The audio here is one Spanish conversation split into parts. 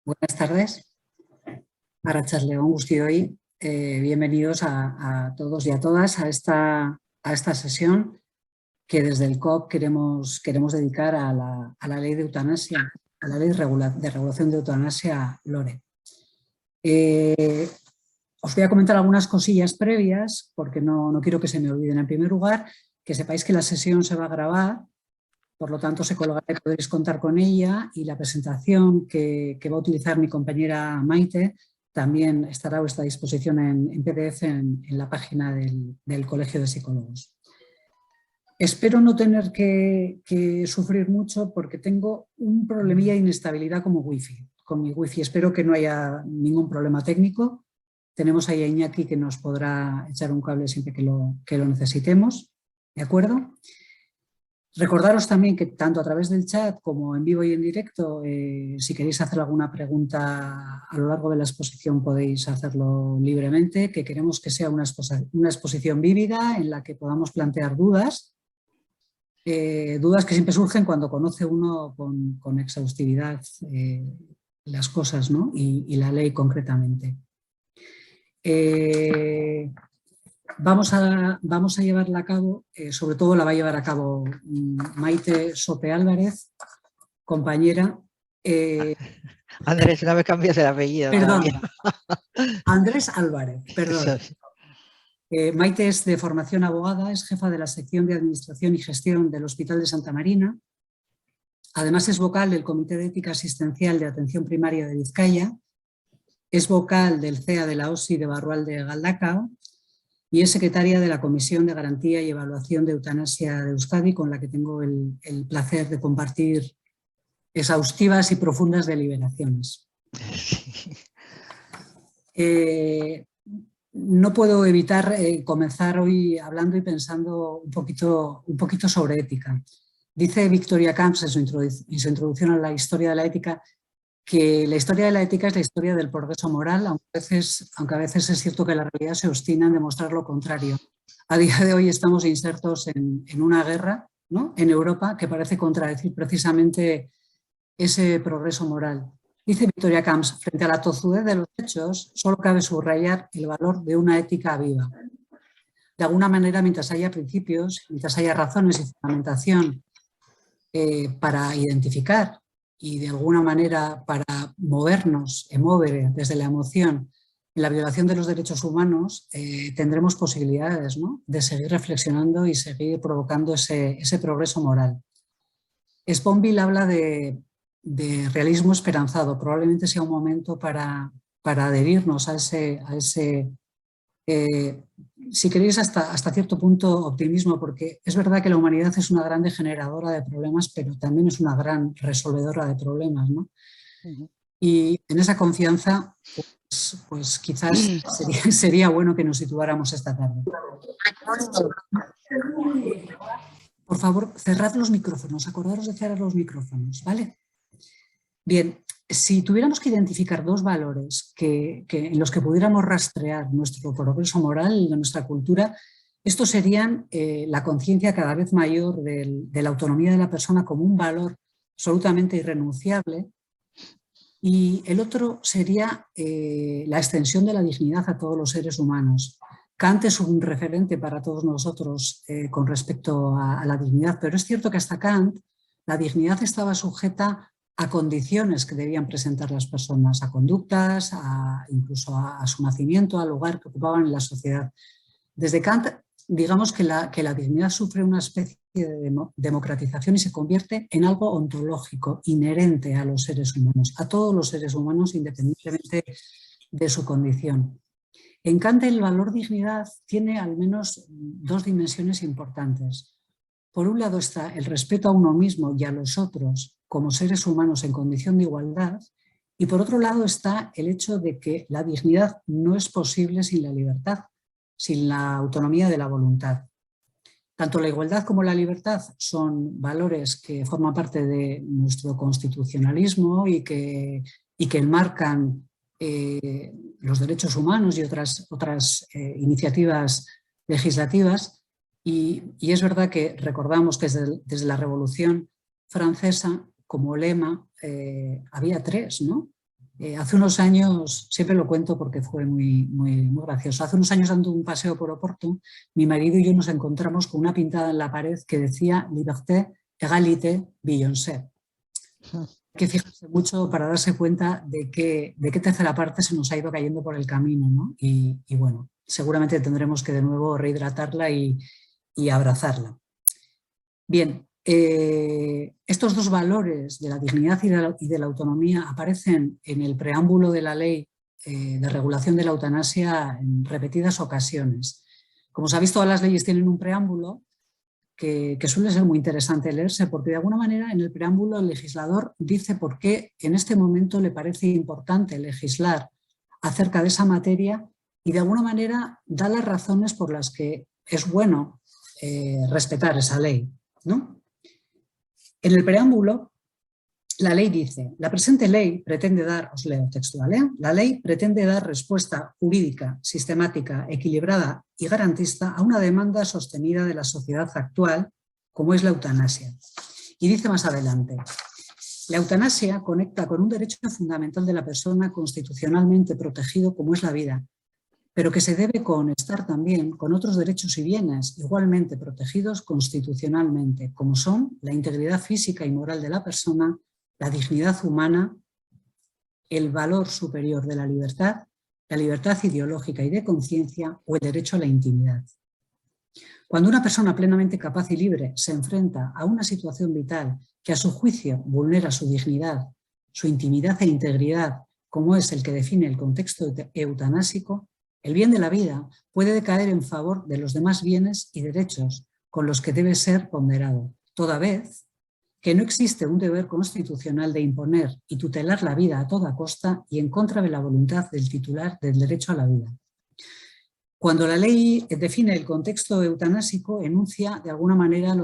Buenas tardes. Arratsaldeon guztioi. Bienvenidos a todos y a todas a esta sesión que desde el COP queremos dedicar a la ley de eutanasia, a la ley de regulación de eutanasia LORE. Os voy a comentar algunas cosillas previas porque no quiero que se me olviden. En primer lugar, que sepáis que la sesión se va a grabar, por lo tanto se colgará y podréis contar con ella, y la presentación que va a utilizar mi compañera Maite también estará a vuestra disposición en PDF en la página del Colegio de Psicólogos. Espero no tener que sufrir mucho porque tengo un problemilla de inestabilidad con mi wifi. Espero que no haya ningún problema técnico. Tenemos ahí a Iñaki que nos podrá echar un cable siempre que lo necesitemos. ¿De acuerdo? Recordaros también que tanto a través del chat como en vivo y en directo, si queréis hacer alguna pregunta a lo largo de la exposición podéis hacerlo libremente, que queremos que sea una exposición vívida en la que podamos plantear dudas que siempre surgen cuando conoce uno con exhaustividad las cosas, ¿no? y la ley concretamente. Vamos a llevarla a cabo, sobre todo la va a llevar a cabo Maite Sope Álvarez, compañera. Andrés, no me cambies el apellido. Perdón, Andrés Álvarez, perdón. Maite es de formación abogada, es jefa de la sección de Administración y Gestión del Hospital de Santa Marina. Además es vocal del Comité de Ética Asistencial de Atención Primaria de Vizcaya, es vocal del CEA de la OSI de Barrual de Galdacao, y es secretaria de la Comisión de Garantía y Evaluación de Eutanasia de Euskadi, con la que tengo el placer de compartir exhaustivas y profundas deliberaciones. No puedo evitar comenzar hoy hablando y pensando un poquito sobre ética. Dice Victoria Camps en su introducción a la historia de la ética que la historia de la ética es la historia del progreso moral, aunque a veces es cierto que la realidad se obstina en demostrar lo contrario. A día de hoy estamos insertos en una guerra, ¿no?, en Europa, que parece contradecir precisamente ese progreso moral. Dice Victoria Camps, frente a la tozudez de los hechos, solo cabe subrayar el valor de una ética viva. De alguna manera, mientras haya principios, mientras haya razones y fundamentación para identificar y de alguna manera para movernos, desde la emoción en la violación de los derechos humanos, tendremos posibilidades, ¿no?, de seguir reflexionando y seguir provocando ese progreso moral. Sponville habla de realismo esperanzado. Probablemente sea un momento para adherirnos a ese si queréis, hasta cierto punto optimismo, porque es verdad que la humanidad es una gran generadora de problemas, pero también es una gran resolvedora de problemas, ¿no? Y en esa confianza, pues quizás sería bueno que nos situáramos esta tarde. Por favor, cerrad los micrófonos, acordaros de cerrar los micrófonos, ¿vale? Bien, si tuviéramos que identificar dos valores en los que pudiéramos rastrear nuestro progreso moral de nuestra cultura, estos serían la conciencia cada vez mayor de la autonomía de la persona como un valor absolutamente irrenunciable, y el otro sería la extensión de la dignidad a todos los seres humanos. Kant es un referente para todos nosotros con respecto a la dignidad, pero es cierto que hasta Kant la dignidad estaba sujeta a condiciones que debían presentar las personas, a conductas, incluso a su nacimiento, al lugar que ocupaban en la sociedad. Desde Kant, digamos que la dignidad sufre una especie de democratización y se convierte en algo ontológico, inherente a los seres humanos, a todos los seres humanos, independientemente de su condición. En Kant, el valor dignidad tiene al menos dos dimensiones importantes. Por un lado está el respeto a uno mismo y a los otros como seres humanos en condición de igualdad, y por otro lado está el hecho de que la dignidad no es posible sin la libertad, sin la autonomía de la voluntad. Tanto la igualdad como la libertad son valores que forman parte de nuestro constitucionalismo y que enmarcan los derechos humanos y otras iniciativas legislativas, y es verdad que recordamos que desde la Revolución Francesa como lema había tres, ¿no? Hace unos años, siempre lo cuento porque fue muy gracioso, hace unos años dando un paseo por Oporto, mi marido y yo nos encontramos con una pintada en la pared que decía Liberté, Égalité, Beyoncé. Hay que fijarse mucho para darse cuenta de qué tercera parte se nos ha ido cayendo por el camino, ¿no? Y bueno, seguramente tendremos que de nuevo rehidratarla y abrazarla. Bien, estos dos valores de la dignidad y de la autonomía aparecen en el preámbulo de la ley de regulación de la eutanasia en repetidas ocasiones. Como sabéis, todas las leyes tienen un preámbulo que suele ser muy interesante leerse, porque de alguna manera en el preámbulo el legislador dice por qué en este momento le parece importante legislar acerca de esa materia y de alguna manera da las razones por las que es bueno respetar esa ley, ¿no? En el preámbulo, la ley dice, la presente ley pretende dar, os leo textual, la ley pretende dar respuesta jurídica, sistemática, equilibrada y garantista a una demanda sostenida de la sociedad actual, como es la eutanasia. Y dice más adelante, la eutanasia conecta con un derecho fundamental de la persona constitucionalmente protegido como es la vida, pero que se debe conectar también con otros derechos y bienes igualmente protegidos constitucionalmente, como son la integridad física y moral de la persona, la dignidad humana, el valor superior de la libertad ideológica y de conciencia o el derecho a la intimidad. Cuando una persona plenamente capaz y libre se enfrenta a una situación vital que a su juicio vulnera su dignidad, su intimidad e integridad, como es el que define el contexto eutanásico, el bien de la vida puede decaer en favor de los demás bienes y derechos con los que debe ser ponderado, toda vez que no existe un deber constitucional de imponer y tutelar la vida a toda costa y en contra de la voluntad del titular del derecho a la vida. Cuando la ley define el contexto eutanásico, enuncia de alguna manera,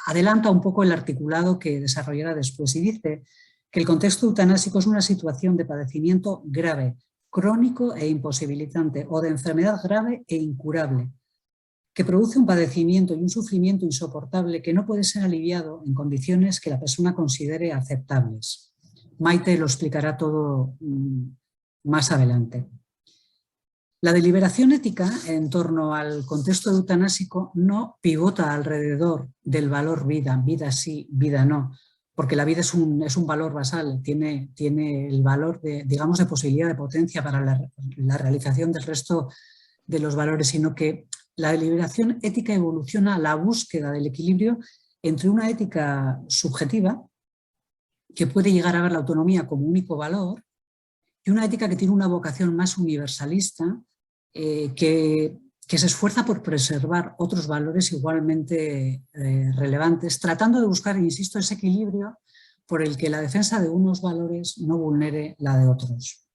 adelanta un poco el articulado que desarrollará después y dice que el contexto eutanásico es una situación de padecimiento grave, crónico e imposibilitante o de enfermedad grave e incurable, que produce un padecimiento y un sufrimiento insoportable que no puede ser aliviado en condiciones que la persona considere aceptables. Maite lo explicará todo más adelante. La deliberación ética en torno al contexto eutanásico no pivota alrededor del valor vida, vida sí, vida no, porque la vida es un valor basal, tiene el valor de, digamos, de posibilidad de potencia para la realización del resto de los valores, sino que la deliberación ética evoluciona a la búsqueda del equilibrio entre una ética subjetiva, que puede llegar a ver la autonomía como único valor, y una ética que tiene una vocación más universalista, que se esfuerza por preservar otros valores igualmente relevantes, tratando de buscar, insisto, ese equilibrio por el que la defensa de unos valores no vulnere la de otros.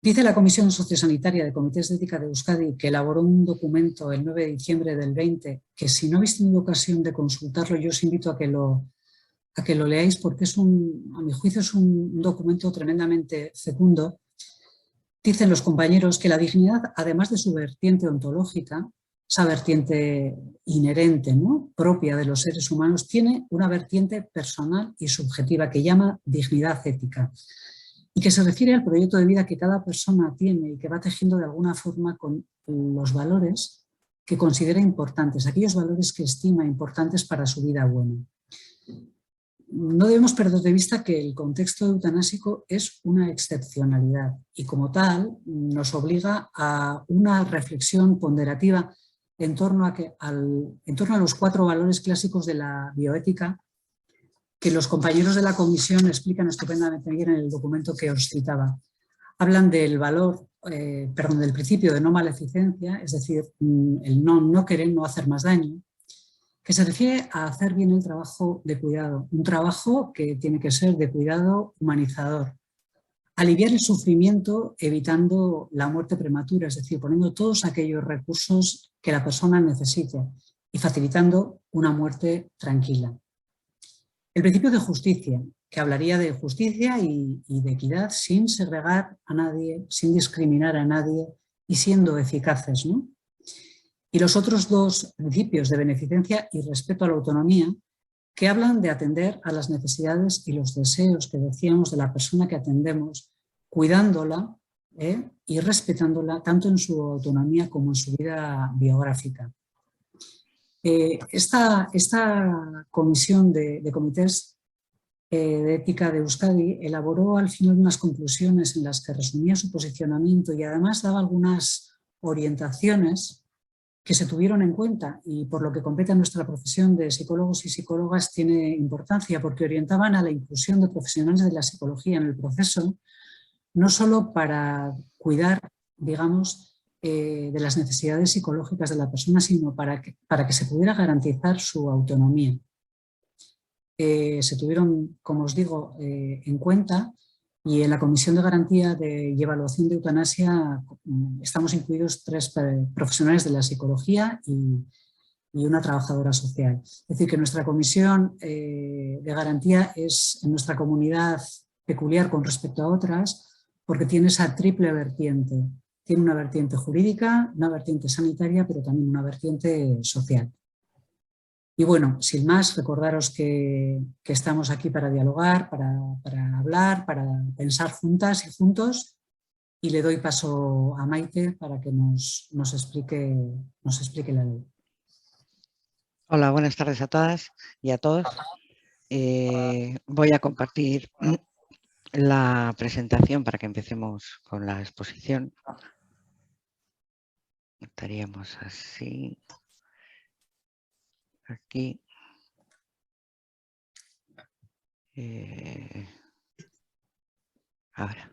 Dice la Comisión Sociosanitaria de Comités de Ética de Euskadi, que elaboró un documento el 9 de diciembre del 20, que si no habéis tenido ocasión de consultarlo, yo os invito a que lo leáis, porque a mi juicio es un documento tremendamente fecundo. Dicen los compañeros que la dignidad, además de su vertiente ontológica, esa vertiente inherente, ¿no?, propia de los seres humanos, tiene una vertiente personal y subjetiva que llama dignidad ética y que se refiere al proyecto de vida que cada persona tiene y que va tejiendo de alguna forma con los valores que considera importantes, aquellos valores que estima importantes para su vida buena. No debemos perder de vista que el contexto eutanásico es una excepcionalidad y como tal nos obliga a una reflexión ponderativa en torno a los 4 valores clásicos de la bioética que los compañeros de la comisión explican estupendamente bien en el documento que os citaba. Hablan del del principio de no maleficencia, es decir, el no querer, no hacer más daño, que se refiere a hacer bien el trabajo de cuidado, un trabajo que tiene que ser de cuidado humanizador, aliviar el sufrimiento evitando la muerte prematura, es decir, poniendo todos aquellos recursos que la persona necesite y facilitando una muerte tranquila. El principio de justicia, que hablaría de justicia y de equidad sin segregar a nadie, sin discriminar a nadie y siendo eficaces, ¿no? Y los otros 2 principios de beneficencia y respeto a la autonomía, que hablan de atender a las necesidades y los deseos que decíamos de la persona que atendemos, cuidándola y respetándola tanto en su autonomía como en su vida biográfica. Esta comisión de comités de ética de Euskadi elaboró al final unas conclusiones en las que resumía su posicionamiento y además daba algunas orientaciones que se tuvieron en cuenta y por lo que compete a nuestra profesión de psicólogos y psicólogas tiene importancia porque orientaban a la inclusión de profesionales de la psicología en el proceso, no solo para cuidar, digamos, de las necesidades psicológicas de la persona, sino para que se pudiera garantizar su autonomía. Se tuvieron, como os digo, en cuenta y en la Comisión de Garantía y Evaluación de Eutanasia estamos incluidos 3 profesionales de la psicología y una trabajadora social. Es decir, que nuestra comisión de garantía es en nuestra comunidad peculiar con respecto a otras porque tiene esa triple vertiente. Tiene una vertiente jurídica, una vertiente sanitaria, pero también una vertiente social. Y bueno, sin más, recordaros que estamos aquí para dialogar, para hablar, para pensar juntas y juntos. Y le doy paso a Maite para que nos explique la ley. Hola, buenas tardes a todas y a todos. Voy a compartir la presentación para que empecemos con la exposición. Estaríamos así. Aquí. Ahora.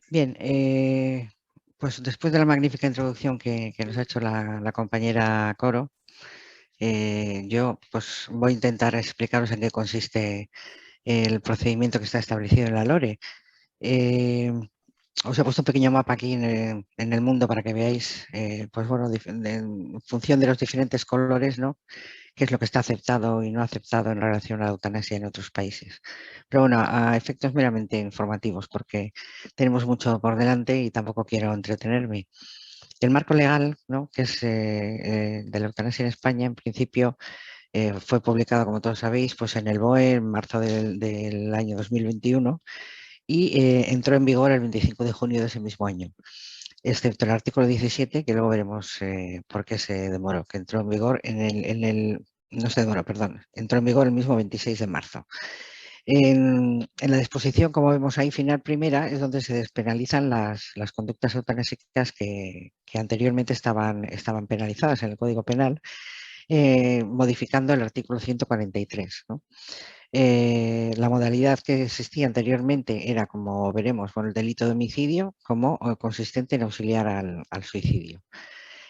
Bien, pues después de la magnífica introducción que nos ha hecho la compañera Coro, yo pues voy a intentar explicaros en qué consiste el procedimiento que está establecido en la LORE. Os he puesto un pequeño mapa aquí en el mundo para que veáis, pues bueno, en función de los diferentes colores, ¿no?, qué es lo que está aceptado y no aceptado en relación a la eutanasia en otros países. Pero bueno, a efectos meramente informativos, porque tenemos mucho por delante y tampoco quiero entretenerme. El marco legal, ¿no?, que es de la eutanasia en España, en principio fue publicado, como todos sabéis, pues en el BOE en marzo del año 2021 y entró en vigor el 25 de junio de ese mismo año, excepto el artículo 17, que luego veremos por qué se demoró, que entró en vigor no se demoró, perdón, entró en vigor el mismo 26 de marzo. En la disposición, como vemos ahí, final primera, es donde se despenalizan las conductas eutanásicas que anteriormente estaban penalizadas en el Código Penal, modificando el artículo 143, ¿no? La modalidad que existía anteriormente era, como veremos, con el delito de homicidio, como consistente en auxiliar al suicidio.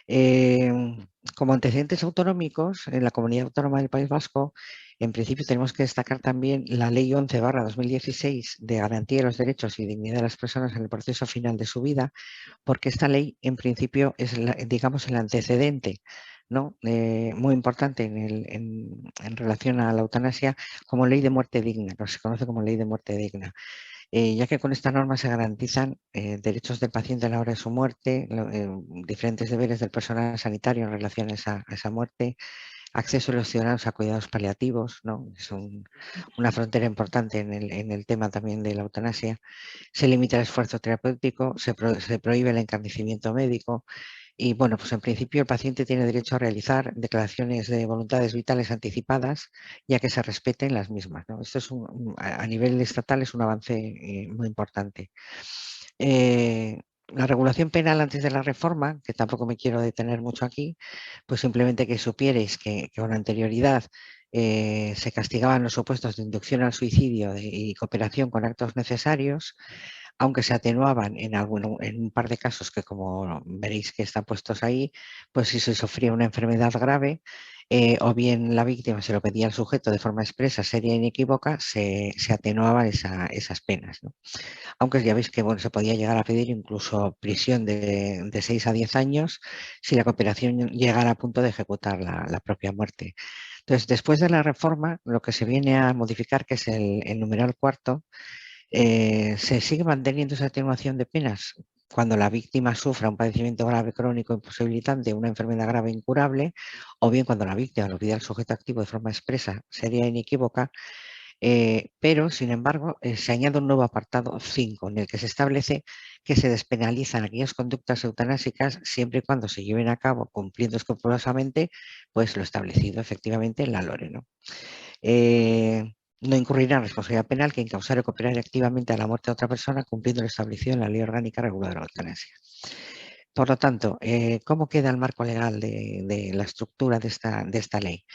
Como antecedentes autonómicos, en la Comunidad Autónoma del País Vasco, en principio tenemos que destacar también la Ley 11/2016 de Garantía de los Derechos y Dignidad de las Personas en el proceso final de su vida, porque esta ley, en principio, es, digamos, el antecedente, ¿no?, muy importante en relación a la eutanasia como ley de muerte digna, que se conoce como ley de muerte digna. Ya que con esta norma se garantizan derechos del paciente a la hora de su muerte, diferentes deberes del personal sanitario en relación a esa muerte, acceso de los ciudadanos a cuidados paliativos, ¿no?, es una frontera importante en el tema también de la eutanasia. Se limita el esfuerzo terapéutico, se prohíbe el encarnecimiento médico. Y bueno, pues en principio el paciente tiene derecho a realizar declaraciones de voluntades vitales anticipadas y a que se respeten las mismas, ¿no? Esto es a nivel estatal es un avance muy importante. La regulación penal antes de la reforma, que tampoco me quiero detener mucho aquí, pues simplemente que supierais que con anterioridad se castigaban los supuestos de inducción al suicidio y cooperación con actos necesarios, aunque se atenuaban en un par de casos que, como veréis que están puestos ahí, pues si se sufría una enfermedad grave o bien la víctima se lo pedía al sujeto de forma expresa, seria e inequívoca, se atenuaban esas penas, ¿no? Aunque ya veis que bueno, se podía llegar a pedir incluso prisión de 6 a 10 años si la cooperación llegara a punto de ejecutar la propia muerte. Entonces, después de la reforma, lo que se viene a modificar, que es el numeral cuarto, se sigue manteniendo esa atenuación de penas, cuando la víctima sufra un padecimiento grave crónico imposibilitante, una enfermedad grave incurable, o bien cuando la víctima lo pida al sujeto activo de forma expresa, seria e inequívoca, pero, sin embargo, se añade un nuevo apartado 5, en el que se establece que se despenalizan aquellas conductas eutanásicas siempre y cuando se lleven a cabo cumpliendo escrupulosamente pues, lo establecido efectivamente en la LORE, ¿no? No incurrirá en responsabilidad penal quien causare o cooperare activamente a la muerte de otra persona cumpliendo lo establecido en la Ley Orgánica Reguladora de la Eutanasia. Por lo tanto, ¿cómo queda el marco legal de la estructura de esta ley?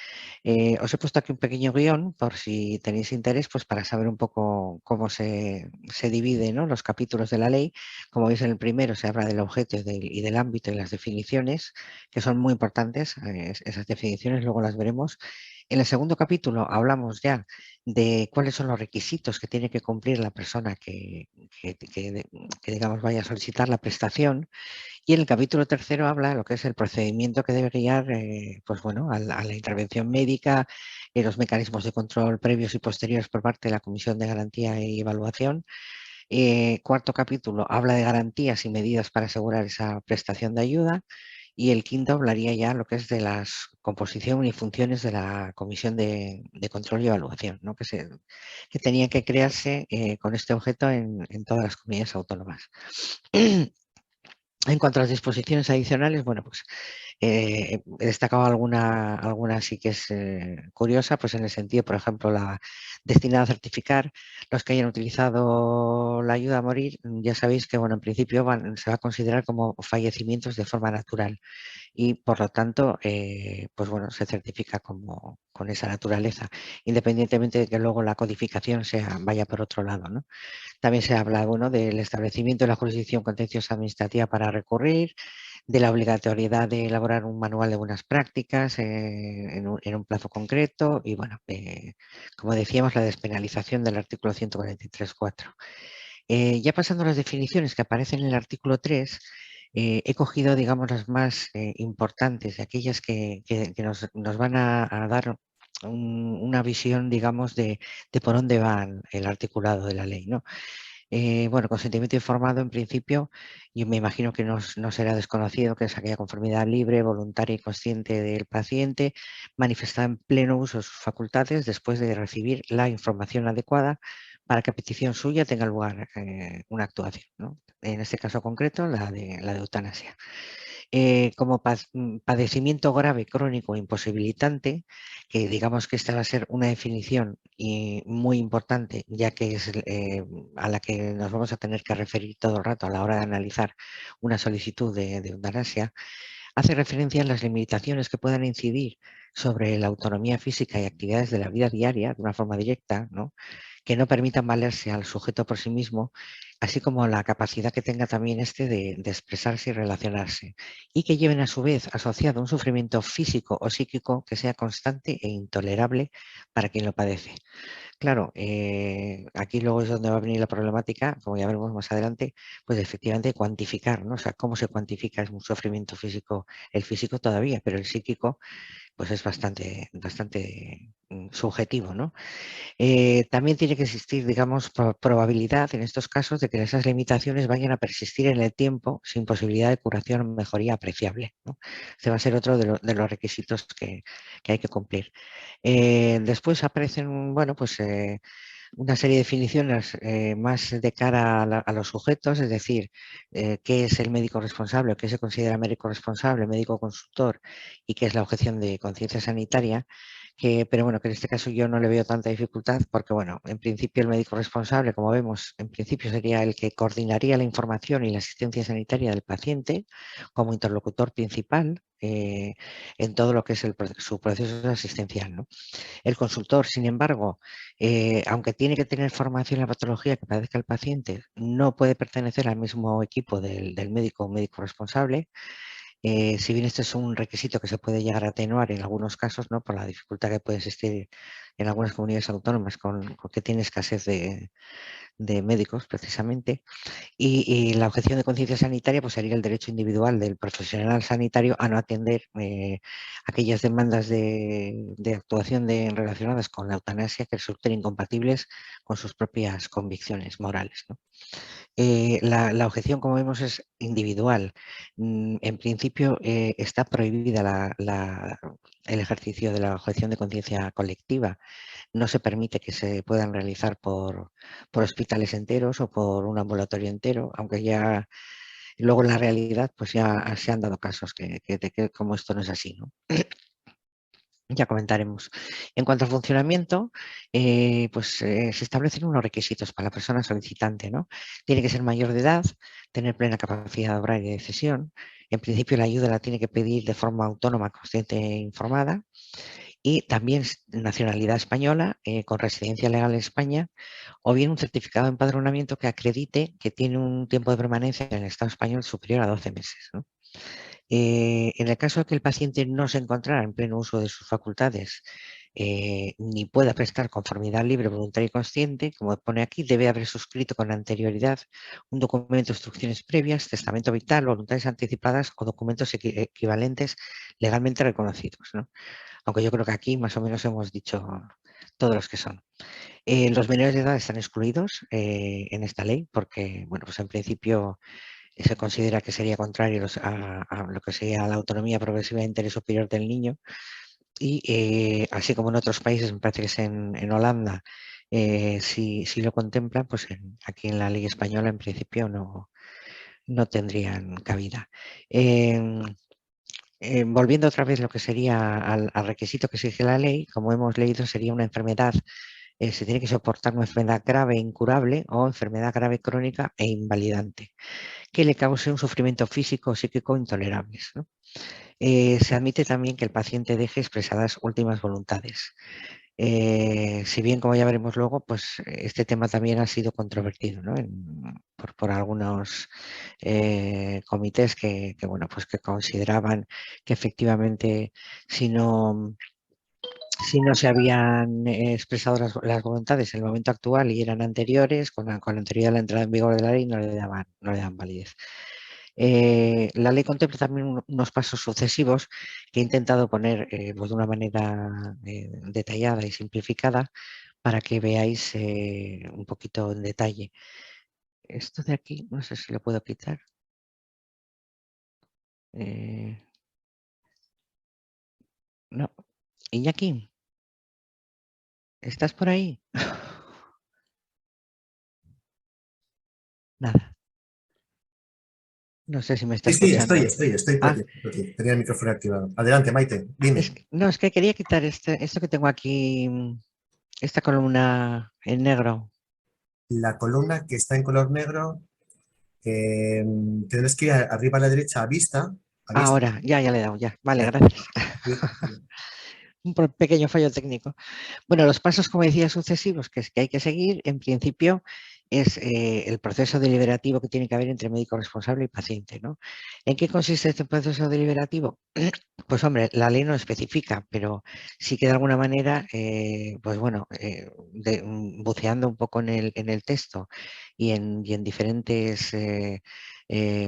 Os he puesto aquí un pequeño guión por si tenéis interés, pues para saber un poco cómo se divide, ¿no?, los capítulos de la ley. Como veis, en el primero se habla del objeto y del ámbito y las definiciones, que son muy importantes, esas definiciones, luego las veremos. En el segundo capítulo hablamos ya de cuáles son los requisitos que tiene que cumplir la persona que digamos, vaya a solicitar la prestación. Y en el capítulo tercero habla de lo que es el procedimiento que debe guiar pues bueno, a la intervención médica, los mecanismos de control previos y posteriores por parte de la Comisión de Garantía y Evaluación. Cuarto capítulo habla de garantías y medidas para asegurar esa prestación de ayuda. Y el quinto hablaría ya lo que es de la composición y funciones de la Comisión de Control y Evaluación, ¿no?, que tenía que crearse con este objeto en todas las comunidades autónomas. En cuanto a las disposiciones adicionales, bueno, pues he destacado alguna sí que es curiosa, pues en el sentido, por ejemplo, la destinada a certificar los que hayan utilizado la ayuda a morir. Ya sabéis que, bueno, en principio se va a considerar como fallecimientos de forma natural y, por lo tanto, pues bueno, se certifica como con esa naturaleza, independientemente de que luego la codificación vaya por otro lado, ¿no? También se habla, bueno, del establecimiento de la jurisdicción contenciosa administrativa para recurrir, de la obligatoriedad de elaborar un manual de buenas prácticas en un plazo concreto y, bueno, como decíamos, la despenalización del artículo 143.4. Ya pasando a las definiciones que aparecen en el artículo 3, he cogido, digamos, las más importantes, aquellas que nos van a dar una visión, digamos, de por dónde va el articulado de la ley, ¿no? Bueno, consentimiento informado, en principio, yo me imagino que no será desconocido, que es aquella conformidad libre, voluntaria y consciente del paciente, manifestada en pleno uso de sus facultades después de recibir la información adecuada para que a petición suya tenga lugar una actuación, ¿no? En este caso concreto, la de eutanasia. Como padecimiento grave, crónico e imposibilitante, que digamos que esta va a ser una definición muy importante, ya que es a la que nos vamos a tener que referir todo el rato a la hora de analizar una solicitud de eutanasia, hace referencia a las limitaciones que puedan incidir sobre la autonomía física y actividades de la vida diaria de una forma directa, ¿no?, que no permitan valerse al sujeto por sí mismo, así como la capacidad que tenga también de expresarse y relacionarse, y que lleven a su vez asociado un sufrimiento físico o psíquico que sea constante e intolerable para quien lo padece. Claro, aquí luego es donde va a venir la problemática, como ya veremos más adelante, pues efectivamente cuantificar, ¿no? O sea, ¿cómo se cuantifica? Es un sufrimiento físico, el físico todavía, pero el psíquico pues es bastante subjetivo, ¿no? También tiene que existir, digamos, probabilidad en estos casos de que esas limitaciones vayan a persistir en el tiempo sin posibilidad de curación o mejoría apreciable, ¿no? Este va a ser otro de los requisitos que hay que cumplir. Después aparecen, bueno, pues una serie de definiciones más de cara a los sujetos, es decir, qué es el médico responsable o qué se considera médico responsable, médico consultor y qué es la objeción de conciencia sanitaria. Pero bueno, que en este caso yo no le veo tanta dificultad porque, bueno, en principio el médico responsable, como vemos, en principio sería el que coordinaría la información y la asistencia sanitaria del paciente como interlocutor principal en todo lo que es su proceso asistencial, ¿no? El consultor, sin embargo, aunque tiene que tener formación en la patología que padezca el paciente, no puede pertenecer al mismo equipo del médico o médico responsable. Si bien este es un requisito que se puede llegar a atenuar en algunos casos, ¿no?, por la dificultad que puede existir en algunas comunidades autónomas con que tiene escasez de médicos precisamente. Y la objeción de conciencia sanitaria pues sería el derecho individual del profesional sanitario a no atender aquellas demandas de actuación relacionadas con la eutanasia que resulten incompatibles con sus propias convicciones morales, ¿no? La objeción, como vemos, es individual. En principio está prohibida el ejercicio de la objeción de conciencia colectiva. No se permite que se puedan realizar por hospitales enteros o por un ambulatorio entero, aunque ya luego en la realidad pues ya se han dado casos que como esto no es así, ¿no? Ya comentaremos. En cuanto al funcionamiento, se establecen unos requisitos para la persona solicitante, ¿no? Tiene que ser mayor de edad, tener plena capacidad de obrar y de decisión. En principio la ayuda la tiene que pedir de forma autónoma, consciente e informada. Y también nacionalidad española, con residencia legal en España, o bien un certificado de empadronamiento que acredite que tiene un tiempo de permanencia en el Estado español superior a 12 meses, ¿no? En el caso de que el paciente no se encontrara en pleno uso de sus facultades ni pueda prestar conformidad libre, voluntaria y consciente, como pone aquí, debe haber suscrito con anterioridad un documento de instrucciones previas, testamento vital, voluntades anticipadas o documentos equivalentes legalmente reconocidos, ¿no? Aunque yo creo que aquí más o menos hemos dicho todos los que son. Los menores de edad están excluidos en esta ley porque, bueno, pues en principio se considera que sería contrario a lo que sería la autonomía progresiva de interés superior del niño y así como en otros países, me parece que es en Holanda, si lo contemplan, pues aquí en la ley española en principio no tendrían cabida. Volviendo otra vez lo que sería al requisito que exige la ley, como hemos leído, sería una enfermedad, se tiene que soportar una enfermedad grave e incurable o enfermedad grave crónica e invalidante que le cause un sufrimiento físico o psíquico intolerables, ¿no? Se admite también que el paciente deje expresadas últimas voluntades. Si bien, como ya veremos luego, pues este tema también ha sido controvertido, ¿no? por algunos comités bueno, pues que consideraban que efectivamente si no se habían expresado las voluntades en el momento actual y eran anteriores, con anterioridad a la entrada en vigor de la ley, no le daban validez. La ley contempla también unos pasos sucesivos que he intentado poner pues de una manera detallada y simplificada para que veáis un poquito en detalle. Esto de aquí, no sé si lo puedo quitar. No. Iñaki, ¿estás por ahí? Nada. No sé si me está Sí, sí, estoy, escuchando. estoy, estoy por Ah, aquí, por aquí. Tenía el micrófono activado. Adelante, Maite, dime. no, es que quería quitar esto que tengo aquí, esta columna en negro. La columna que está en color negro, tendrás que ir arriba a la derecha a vista. Ahora, ya le he dado, ya. Vale, Eh, gracias. sí, Un pequeño fallo técnico. Bueno, los pasos, como decía, sucesivos que hay que seguir, en principio, es el proceso deliberativo que tiene que haber entre médico responsable y paciente, ¿no? ¿En qué consiste este proceso deliberativo? Pues hombre, la ley no especifica, pero sí que de alguna manera, pues bueno, buceando un poco en el texto y en diferentes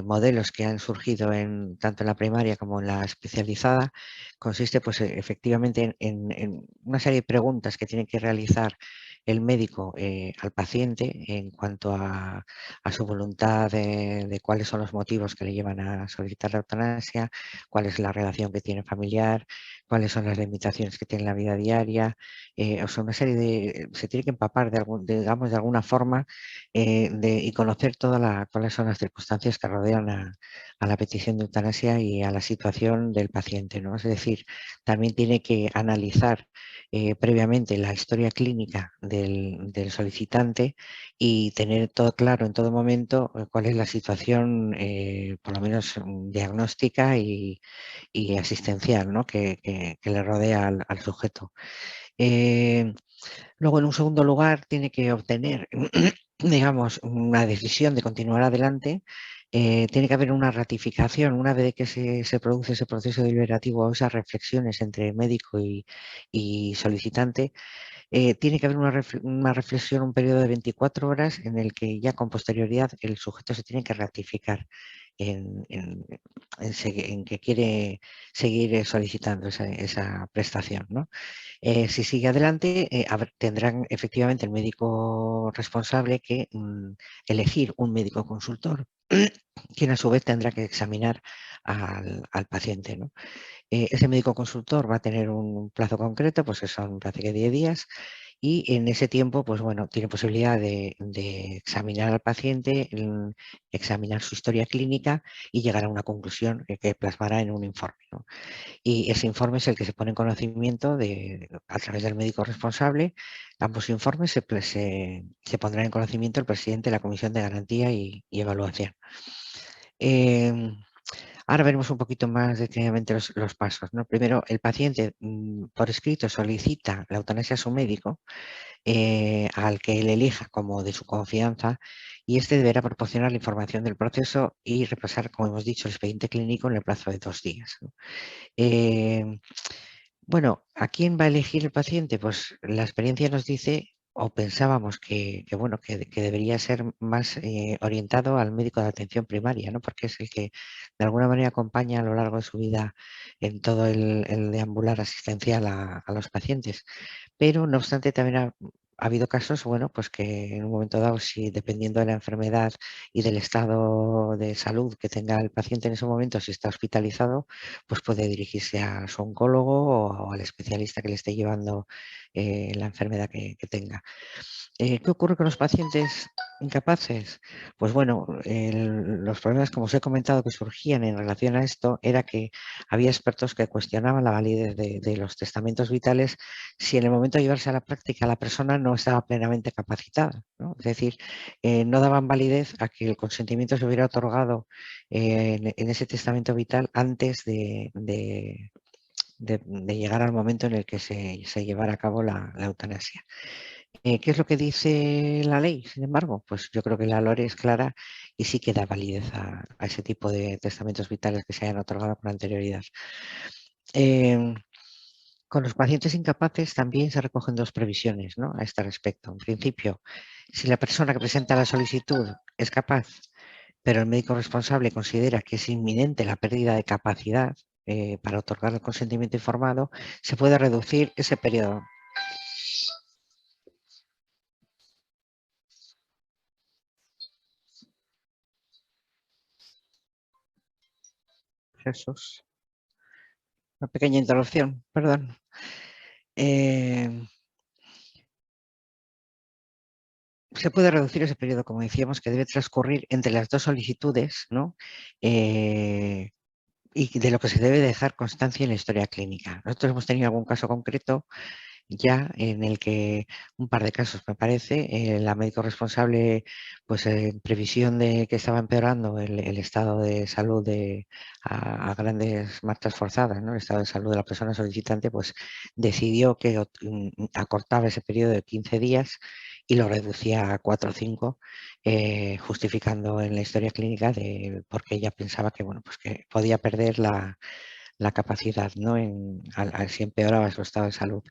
modelos que han surgido tanto en la primaria como en la especializada, consiste pues efectivamente en una serie de preguntas que tiene que realizar el médico al paciente en cuanto a su voluntad de cuáles son los motivos que le llevan a solicitar la eutanasia, cuál es la relación que tiene familiar, cuáles son las limitaciones que tiene en la vida diaria, o sea, una serie se tiene que empapar digamos, de alguna forma y conocer cuáles son las circunstancias que rodean a la petición de eutanasia y a la situación del paciente, ¿no? Es decir, también tiene que analizar previamente la historia clínica del solicitante y tener todo claro en todo momento cuál es la situación, por lo menos diagnóstica y asistencial, ¿no? que le rodea al sujeto. Luego, en un segundo lugar, tiene que obtener, digamos, una decisión de continuar adelante tiene que haber una ratificación una vez que se produce ese proceso deliberativo o esas reflexiones entre médico y solicitante. Tiene que haber una reflexión, un periodo de 24 horas en el que ya con posterioridad el sujeto se tiene que ratificar en que quiere seguir solicitando esa prestación, ¿no? Si sigue adelante, tendrán efectivamente el médico responsable que elegir un médico consultor, quien a su vez tendrá que examinar al paciente, ¿no? Ese médico consultor va a tener un plazo concreto, pues son, parece que 10 días, y en ese tiempo, pues bueno, tiene posibilidad de examinar al paciente, examinar su historia clínica y llegar a una conclusión que plasmará en un informe, ¿no? Y ese informe es el que se pone en conocimiento a través del médico responsable. Ambos informes se pondrán en conocimiento el presidente de la Comisión de Garantía y Evaluación. Ahora veremos un poquito más detenidamente los pasos, ¿no? Primero, el paciente por escrito solicita la eutanasia a su médico, al que él elija como de su confianza, y este deberá proporcionar la información del proceso y repasar, como hemos dicho, el expediente clínico en el plazo de 2 días, ¿no? Bueno, ¿a quién va a elegir el paciente? Pues la experiencia nos dice, o pensábamos bueno, que debería ser más orientado al médico de atención primaria, ¿no? Porque es el que de alguna manera acompaña a lo largo de su vida en todo el deambular asistencial a los pacientes. Pero no obstante también ha habido casos, bueno, pues que en un momento dado, si dependiendo de la enfermedad y del estado de salud que tenga el paciente en ese momento, si está hospitalizado, pues puede dirigirse a su oncólogo o al especialista que le esté llevando la enfermedad que tenga. ¿Qué ocurre con los pacientes incapaces? Pues bueno, los problemas, como os he comentado, que surgían en relación a esto, era que había expertos que cuestionaban la validez de los testamentos vitales si en el momento de llevarse a la práctica la persona no estaba plenamente capacitada, ¿no? Es decir, no daban validez a que el consentimiento se hubiera otorgado en ese testamento vital antes de llegar al momento en el que se llevara a cabo la eutanasia. ¿Qué es lo que dice la ley? Sin embargo, pues yo creo que la ley es clara y sí que da validez a ese tipo de testamentos vitales que se hayan otorgado con anterioridad. Con los pacientes incapaces también se recogen 2 previsiones, ¿no?, a este respecto. En principio, si la persona que presenta la solicitud es capaz, pero el médico responsable considera que es inminente la pérdida de capacidad para otorgar el consentimiento informado, se puede reducir ese periodo. Jesús. Una pequeña interrupción, perdón. Se puede reducir ese periodo, como decíamos, que debe transcurrir entre las 2 solicitudes, ¿no? Y de lo que se debe dejar constancia en la historia clínica. Nosotros hemos tenido algún caso concreto ya en el que, un par de casos me parece, la médico responsable, pues en previsión de que estaba empeorando el estado de salud a grandes marchas forzadas, ¿no?, el estado de salud de la persona solicitante, pues decidió que acortaba ese periodo de 15 días y lo reducía a 4 o 5, justificando en la historia clínica porque ella pensaba que, bueno, pues que podía perder la capacidad, ¿no?, si empeoraba su estado de salud.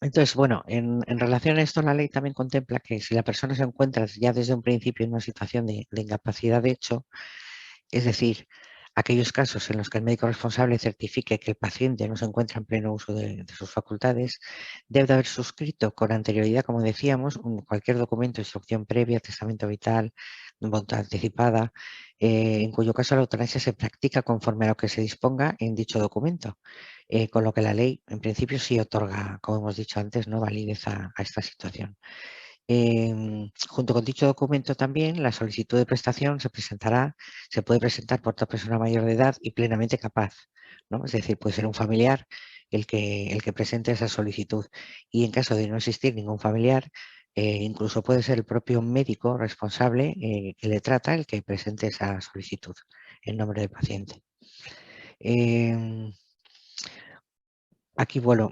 Entonces, bueno, en relación a esto, la ley también contempla que si la persona se encuentra ya desde un principio en una situación de incapacidad de hecho, es decir, aquellos casos en los que el médico responsable certifique que el paciente no se encuentra en pleno uso de sus facultades, debe de haber suscrito con anterioridad, como decíamos, cualquier documento de instrucción previa, testamento vital, voluntad anticipada, en cuyo caso la eutanasia se practica conforme a lo que se disponga en dicho documento, con lo que la ley, en principio, sí otorga, como hemos dicho antes, no validez a esta situación. Junto con dicho documento también, la solicitud de prestación se puede presentar por toda persona mayor de edad y plenamente capaz, ¿no? Es decir, puede ser un familiar el que presente esa solicitud. Y en caso de no existir ningún familiar, incluso puede ser el propio médico responsable que le trata el que presente esa solicitud en nombre del paciente. Aquí, bueno,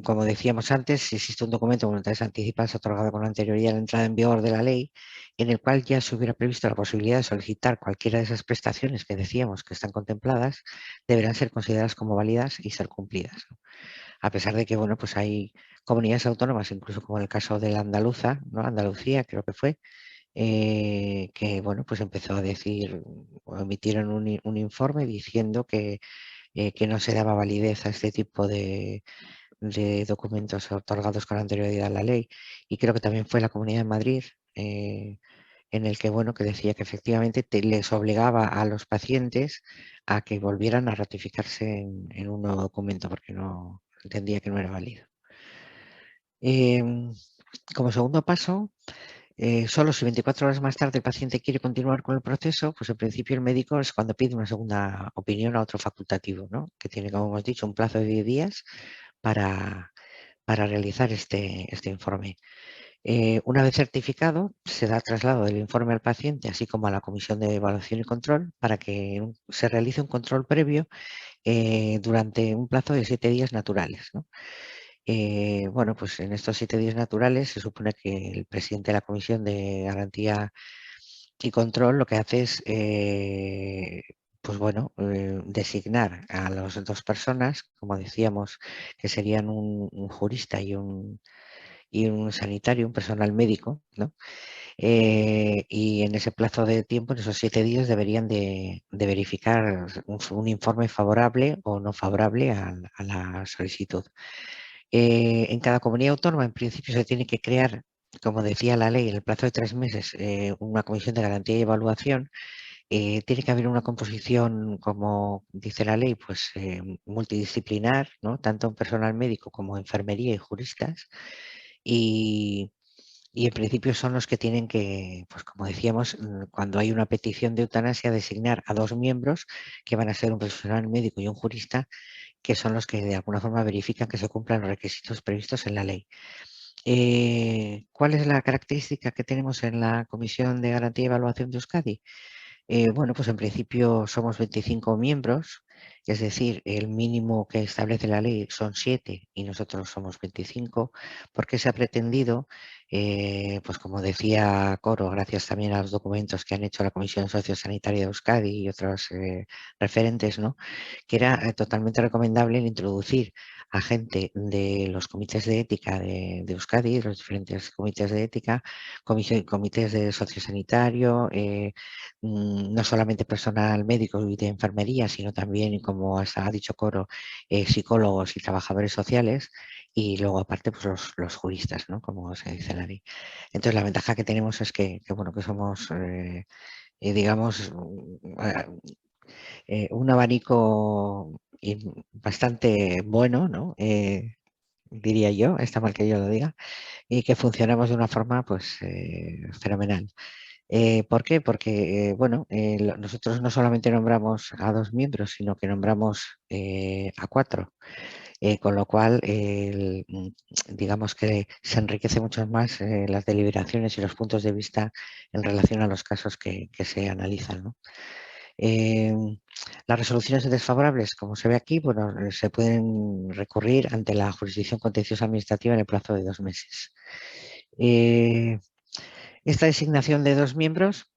como decíamos antes, existe un documento de voluntades anticipadas otorgado con anterioridad a la entrada en vigor de la ley, en el cual ya se hubiera previsto la posibilidad de solicitar cualquiera de esas prestaciones que decíamos que están contempladas, deberán ser consideradas como válidas y ser cumplidas, ¿no? A pesar de que, bueno, pues hay comunidades autónomas, incluso como en el caso de la andaluza, ¿no? Andalucía creo que fue, que, bueno, pues empezó a decir, o emitieron un informe diciendo que no se daba validez a este tipo de documentos otorgados con anterioridad a la ley, y creo que también fue la Comunidad de Madrid, en el que, bueno, que decía que efectivamente les obligaba a los pacientes a que volvieran a ratificarse en un nuevo documento porque no entendía que no era válido. Como segundo paso, solo si 24 horas más tarde el paciente quiere continuar con el proceso, pues en principio el médico es cuando pide una segunda opinión a otro facultativo, ¿no? Que tiene, como hemos dicho, un plazo de 10 días para realizar este informe. Una vez certificado, se da traslado del informe al paciente, así como a la Comisión de Evaluación y Control, para que se realice un control previo durante un plazo de 7 días naturales, ¿no? Bueno, pues en estos 7 días naturales se supone que el presidente de la Comisión de Garantía y Control lo que hace es, pues bueno, designar a las dos personas, como decíamos, que serían un jurista y un sanitario, un personal médico, ¿no? Y en ese plazo de tiempo, en esos 7 días, deberían de verificar un informe favorable o no favorable a la solicitud. En cada comunidad autónoma, en principio, se tiene que crear, como decía la ley, en el plazo de 3 meses, una comisión de garantía y evaluación. Tiene que haber una composición, como dice la ley, pues multidisciplinar, ¿no? Tanto en personal médico como enfermería y juristas. Y en principio son los que tienen que, pues como decíamos, cuando hay una petición de eutanasia, designar a 2 miembros que van a ser un profesional médico y un jurista, que son los que de alguna forma verifican que se cumplan los requisitos previstos en la ley. ¿Cuál es la característica que tenemos en la Comisión de Garantía y Evaluación de Euskadi? Bueno, pues en principio somos 25 miembros, es decir, el mínimo que establece la ley son 7 y nosotros somos 25, porque se ha pretendido, pues como decía Coro, gracias también a los documentos que han hecho la Comisión Sociosanitaria de Euskadi y otros referentes, ¿no? Que era totalmente recomendable el introducir a gente de los comités de ética de Euskadi, de los diferentes comités de ética, comités de sociosanitario, no solamente personal médico y de enfermería, sino también, como ha dicho Coro, psicólogos y trabajadores sociales, y luego aparte pues los juristas, ¿no? Como se dice en la ley. Entonces la ventaja que tenemos es que bueno, que somos, digamos, un abanico bastante bueno, ¿no? Diría yo, está mal que yo lo diga, y que funcionamos de una forma pues fenomenal. ¿Por qué? Porque, bueno, nosotros no solamente nombramos a 2 miembros, sino que nombramos a 4, con lo cual, digamos que se enriquece mucho más las deliberaciones y los puntos de vista en relación a los casos que se analizan, ¿no? Las resoluciones desfavorables, como se ve aquí, bueno, se pueden recurrir ante la jurisdicción contenciosa administrativa en el plazo de 2 meses. Esta designación de 2 miembros,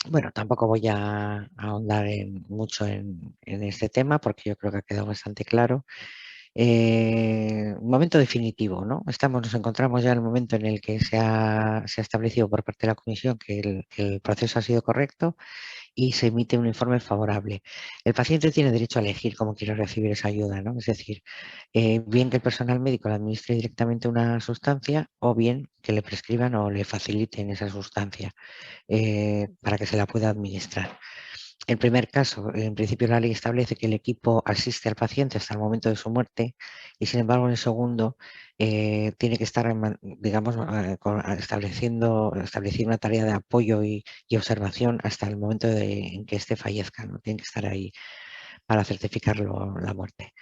bueno, tampoco voy a ahondar mucho en este tema porque yo creo que ha quedado bastante claro. Un momento definitivo, ¿no? Nos encontramos ya en el momento en el que se ha establecido por parte de la Comisión que el proceso ha sido correcto y se emite un informe favorable. El paciente tiene derecho a elegir cómo quiere recibir esa ayuda, ¿no? Es decir, bien que el personal médico le administre directamente una sustancia o bien que le prescriban o le faciliten esa sustancia para que se la pueda administrar. El primer caso, en principio la ley establece que el equipo asiste al paciente hasta el momento de su muerte y sin embargo en el segundo tiene que estar, digamos, estableciendo una tarea de apoyo y observación hasta el momento en que éste fallezca, ¿no? Tiene que estar ahí para certificar la muerte.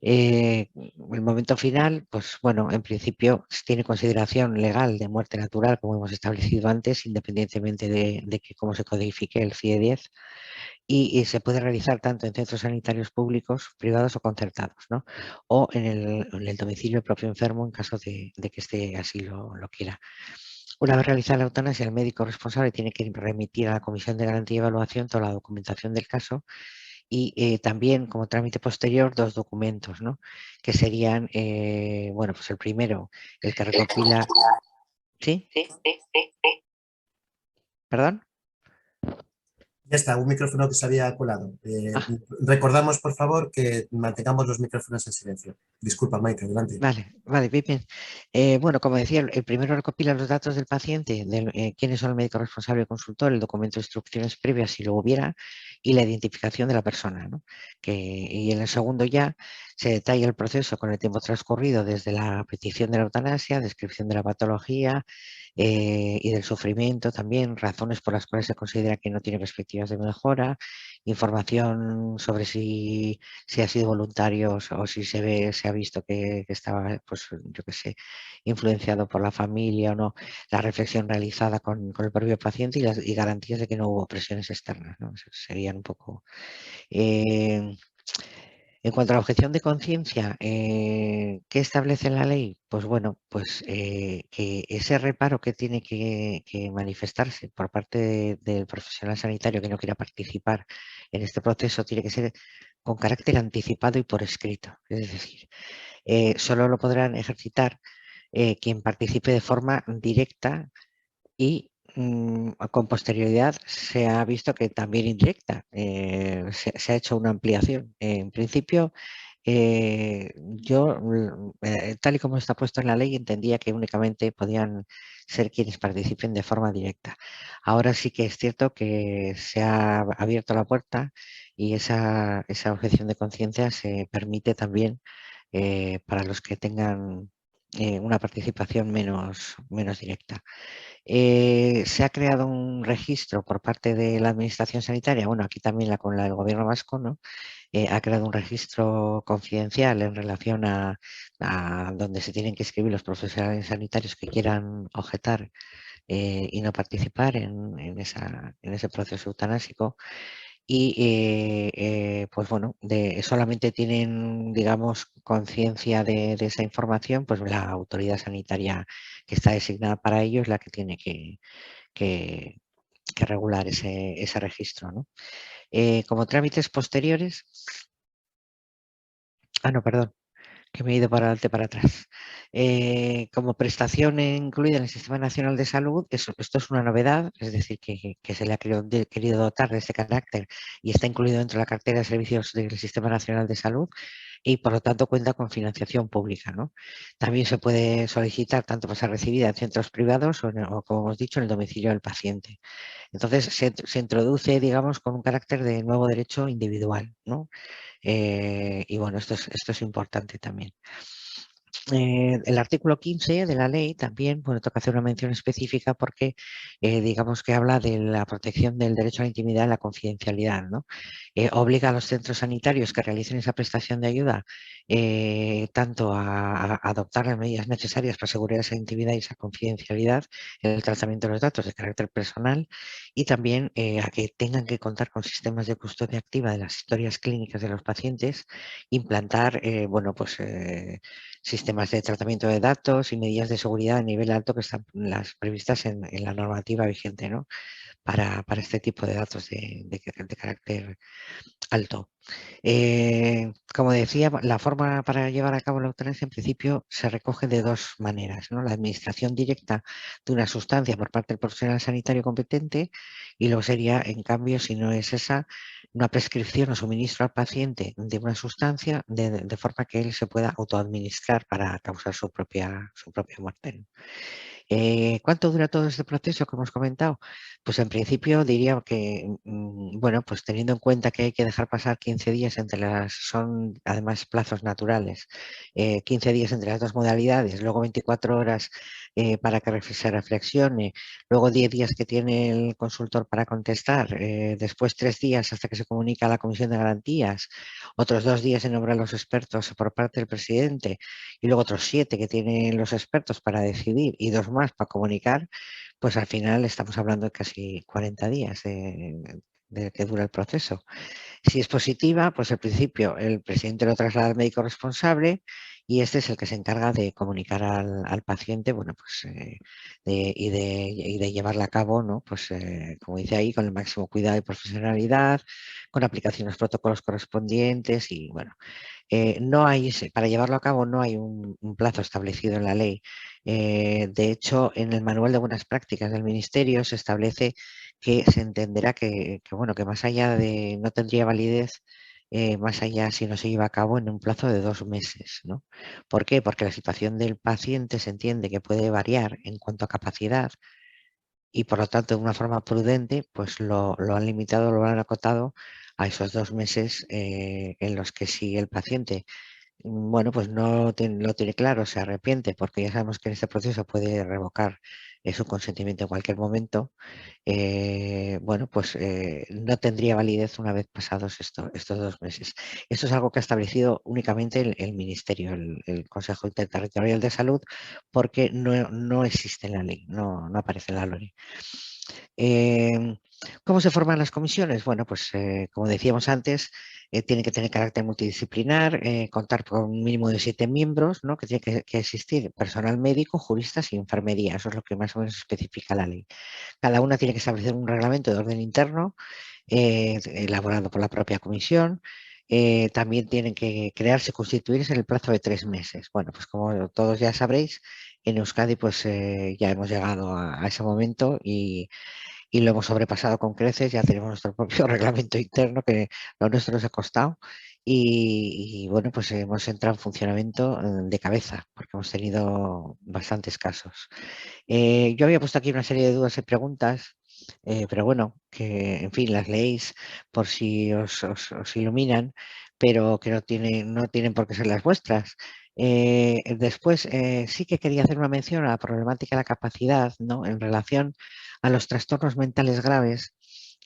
El momento final, pues bueno, en principio tiene consideración legal de muerte natural, como hemos establecido antes, independientemente de que cómo se codifique el CIE-10, y se puede realizar tanto en centros sanitarios públicos, privados o concertados, ¿no? O en el domicilio del propio enfermo en caso de que éste así lo quiera. Una vez realizada la eutanasia, el médico responsable tiene que remitir a la Comisión de Garantía y Evaluación toda la documentación del caso y también como trámite posterior 2 documentos, ¿no? Que serían, bueno, pues el primero, el que recopila... ¿Sí? ¿Perdón? Ya está, un micrófono que se había colado. Ah, Recordamos, por favor, que mantengamos los micrófonos en silencio. Disculpa, Maite, adelante. vale, bien, bien. Bueno, como decía, el primero recopila los datos del paciente, quiénes son el médico responsable y el consultor, el documento de instrucciones previas si lo hubiera y la identificación de la persona, ¿no? Y en el segundo ya se detalla el proceso con el tiempo transcurrido desde la petición de la eutanasia, descripción de la patología y del sufrimiento también, razones por las cuales se considera que no tiene perspectivas de mejora, información sobre si ha sido voluntario o si se ha visto que estaba, pues yo qué sé, influenciado por la familia o no, la reflexión realizada con el propio paciente y garantías de que no hubo presiones externas, ¿no? Serían un poco... en cuanto a la objeción de conciencia, ¿qué establece la ley? Pues bueno, pues que ese reparo que tiene que manifestarse por parte del profesional sanitario que no quiera participar en este proceso tiene que ser con carácter anticipado y por escrito. Es decir, solo lo podrán ejercitar quien participe de forma directa y con posterioridad se ha visto que también indirecta se ha hecho una ampliación. En principio, yo, tal y como está puesto en la ley, entendía que únicamente podían ser quienes participen de forma directa. Ahora sí que es cierto que se ha abierto la puerta y esa objeción de conciencia se permite también para los que tengan una participación menos directa. Se ha creado un registro por parte de la Administración Sanitaria, bueno, aquí también con la del Gobierno vasco, ¿no? Ha creado un registro confidencial en relación a donde se tienen que escribir los profesionales sanitarios que quieran objetar y no participar en ese proceso eutanásico. Y pues bueno, solamente tienen, digamos, conciencia de esa información, pues la autoridad sanitaria que está designada para ello es la que tiene que regular ese registro, ¿no? Como trámites posteriores, no, perdón, que me he ido para adelante para atrás. Como prestación incluida en el Sistema Nacional de Salud, esto es una novedad, es decir, que se le ha querido dotar de este carácter y está incluido dentro de la cartera de servicios del Sistema Nacional de Salud y por lo tanto cuenta con financiación pública, ¿no? También se puede solicitar tanto para ser recibida en centros privados o, como hemos dicho, en el domicilio del paciente. Entonces se introduce, digamos, con un carácter de nuevo derecho individual, ¿no? Y bueno, esto es importante también. El artículo 15 de la ley también, bueno, toca hacer una mención específica porque digamos que habla de la protección del derecho a la intimidad y la confidencialidad, ¿no? Obliga a los centros sanitarios que realicen esa prestación de ayuda tanto a adoptar las medidas necesarias para asegurar esa intimidad y esa confidencialidad en el tratamiento de los datos de carácter personal y también a que tengan que contar con sistemas de custodia activa de las historias clínicas de los pacientes, implantar, bueno, pues sistemas de tratamiento de datos y medidas de seguridad a nivel alto que están las previstas en la normativa vigente, ¿no? Para este tipo de datos de carácter alto. Como decía, la forma para llevar a cabo la eutanasia en principio se recoge de dos maneras, ¿no? La administración directa de una sustancia por parte del profesional sanitario competente y luego sería, en cambio, si no es esa, una prescripción o suministro al paciente de una sustancia de forma que él se pueda autoadministrar para causar su propia muerte, ¿no? ¿Cuánto dura todo este proceso que hemos comentado? Pues en principio diría que, bueno, pues teniendo en cuenta que hay que dejar dejar pasar 15 días son además plazos naturales, 15 días entre las dos modalidades, luego 24 horas para que se reflexione, luego 10 días que tiene el consultor para contestar, después 3 días hasta que se comunica a la Comisión de Garantías, otros 2 días en nombrar a los expertos por parte del presidente y luego otros 7 que tienen los expertos para decidir y 2 más para comunicar, pues al final estamos hablando de casi 40 días de que dura el proceso. Si es positiva, pues al principio el presidente lo traslada al médico responsable y este es el que se encarga de comunicar al paciente, bueno, pues y de llevarla a cabo, ¿no? Pues como dice ahí, con el máximo cuidado y profesionalidad, con aplicación de los protocolos correspondientes y bueno, no hay para llevarlo a cabo no hay un plazo establecido en la ley. De hecho, en el manual de buenas prácticas del Ministerio se establece que se entenderá bueno, que más allá de no tendría validez, más allá si no se lleva a cabo en un plazo de 2 meses, ¿no? ¿Por qué? Porque la situación del paciente se entiende que puede variar en cuanto a capacidad y por lo tanto de una forma prudente pues lo han limitado, lo han acotado a esos 2 meses en los que si el paciente bueno, pues no lo tiene claro, se arrepiente, porque ya sabemos que en este proceso puede revocar su consentimiento en cualquier momento, bueno, pues no tendría validez una vez pasados estos 2 meses. Esto es algo que ha establecido únicamente el Ministerio, el Consejo Interterritorial de Salud, porque no existe en la ley, no aparece en la ley. ¿Cómo se forman las comisiones? Bueno, pues como decíamos antes, tienen que tener carácter multidisciplinar, contar con un mínimo de 7 miembros, ¿no? Que tiene que existir personal médico, juristas y enfermería. Eso es lo que más o menos especifica la ley. Cada una tiene que establecer un reglamento de orden interno elaborado por la propia comisión. También tienen que crearse y constituirse en el plazo de 3 meses. Bueno, pues como todos ya sabréis, en Euskadi pues ya hemos llegado a ese momento y lo hemos sobrepasado con creces, ya tenemos nuestro propio reglamento interno que lo nuestro nos ha costado bueno, pues hemos entrado en funcionamiento de cabeza porque hemos tenido bastantes casos. Yo había puesto aquí una serie de dudas y preguntas, pero bueno, que en fin, las leéis por si os iluminan, pero que no tienen por qué ser las vuestras. Después, sí que quería hacer una mención a la problemática de la capacidad, ¿no? En relación a los trastornos mentales graves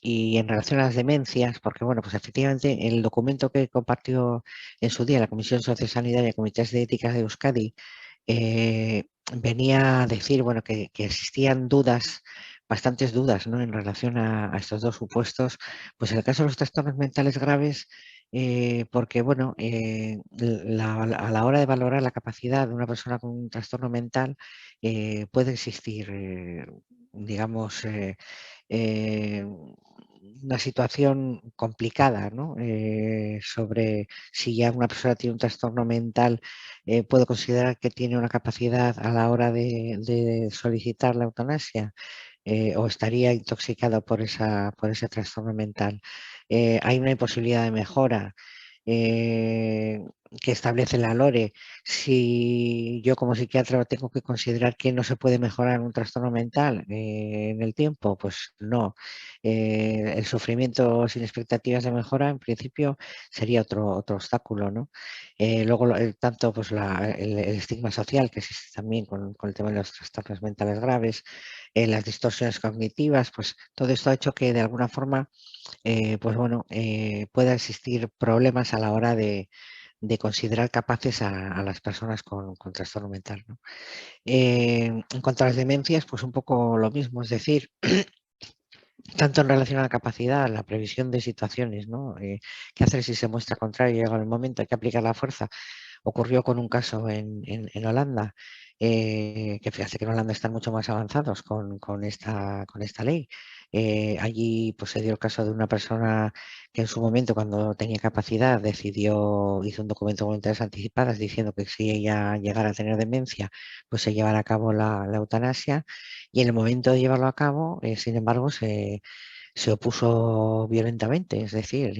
y en relación a las demencias, porque bueno, pues efectivamente el documento que compartió en su día la Comisión Sociosanitaria y Comités de Ética de Euskadi venía a decir bueno, que existían dudas, bastantes dudas, ¿no? En relación a estos dos supuestos. Pues en el caso de los trastornos mentales graves, porque bueno, a la hora de valorar la capacidad de una persona con un trastorno mental puede existir, digamos, una situación complicada, ¿no? Sobre si ya una persona tiene un trastorno mental, puede considerar que tiene una capacidad a la hora de solicitar la eutanasia o estaría intoxicado por ese trastorno mental. Hay una imposibilidad de mejora que establece la LORE. Si yo como psiquiatra tengo que considerar que no se puede mejorar un trastorno mental en el tiempo, pues no. El sufrimiento sin expectativas de mejora, en principio, sería otro obstáculo, ¿no? Luego, tanto pues el estigma social que existe también con el tema de los trastornos mentales graves, las distorsiones cognitivas, pues todo esto ha hecho que de alguna forma pues bueno, pueda existir problemas a la hora de considerar capaces a las personas con trastorno mental, ¿no? En cuanto a las demencias, pues un poco lo mismo, es decir, tanto en relación a la capacidad, la previsión de situaciones, ¿no? ¿Qué hacer si se muestra contrario? Llega el momento, hay que aplicar la fuerza. Ocurrió con un caso en Holanda, que fíjate que en Holanda están mucho más avanzados con esta ley. Allí pues, se dio el caso de una persona que en su momento, cuando tenía capacidad, hizo un documento de voluntades anticipadas diciendo que si ella llegara a tener demencia, pues se llevara a cabo la eutanasia y en el momento de llevarlo a cabo, sin embargo, se opuso violentamente, es decir,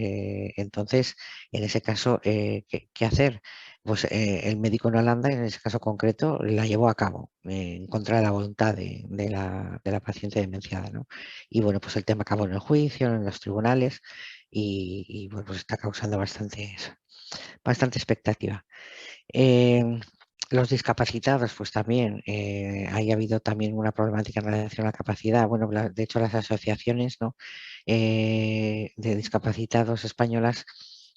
entonces, en ese caso, ¿qué hacer? Pues el médico en Holanda, en ese caso concreto, la llevó a cabo en contra de la voluntad de la paciente demenciada, ¿no? Y bueno, pues el tema acabó en el juicio, en los tribunales, y bueno, pues está causando bastante expectativa. Los discapacitados, pues también, ha habido también una problemática en relación a la capacidad. Bueno, de hecho las asociaciones, ¿no?, de discapacitados españolas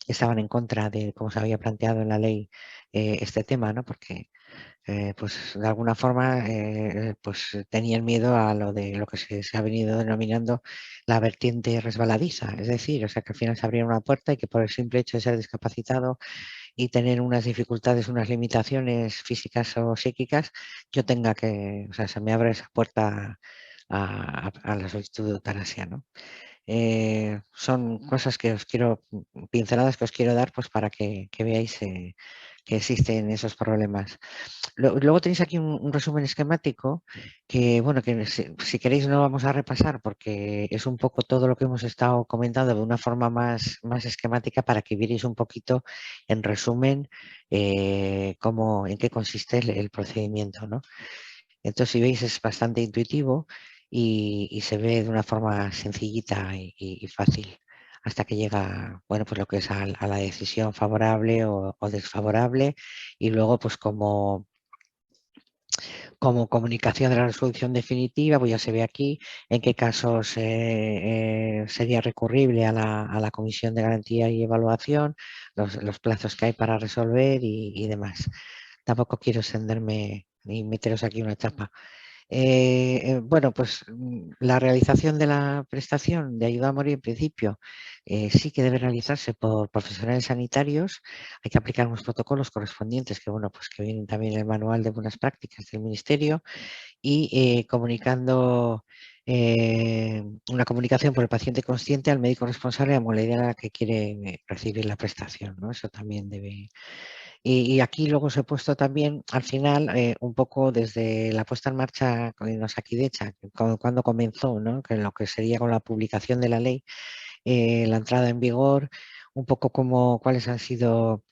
estaban en contra de cómo se había planteado en la ley este tema, ¿no?, porque pues de alguna forma pues tenían miedo a lo de lo que se ha venido denominando la vertiente resbaladiza, es decir, o sea, que al final se abría una puerta y que por el simple hecho de ser discapacitado y tener unas dificultades, unas limitaciones físicas o psíquicas, yo tenga que, o sea, se me abre esa puerta a la solicitud de eutanasia, ¿no? Son cosas que os quiero, pinceladas que os quiero dar, pues para que veáis que existen esos problemas. Luego tenéis aquí un resumen esquemático que, bueno, que si queréis no vamos a repasar porque es un poco todo lo que hemos estado comentando de una forma más esquemática para que vierais un poquito en resumen en qué consiste el procedimiento, ¿no? Entonces, si veis, es bastante intuitivo y se ve de una forma sencillita y fácil hasta que llega, bueno, pues lo que es a la decisión favorable o desfavorable y luego, pues como comunicación de la resolución definitiva, pues ya se ve aquí en qué casos sería recurrible a la Comisión de Garantía y Evaluación, los plazos que hay para resolver y demás. Tampoco quiero extenderme ni meteros aquí una chapa. Bueno, pues la realización de la prestación de ayuda a morir en principio sí que debe realizarse por profesionales sanitarios. Hay que aplicar unos protocolos correspondientes que, bueno, pues que vienen también en el manual de buenas prácticas del Ministerio y comunicando una comunicación por el paciente consciente al médico responsable a la idea en la que quiere recibir la prestación, ¿no? Eso también debe. Y aquí luego os he puesto también al final un poco desde la puesta en marcha en Osakidetza, cuando comenzó, ¿no?, que lo que sería con la publicación de la ley, la entrada en vigor, un poco como cuáles han sido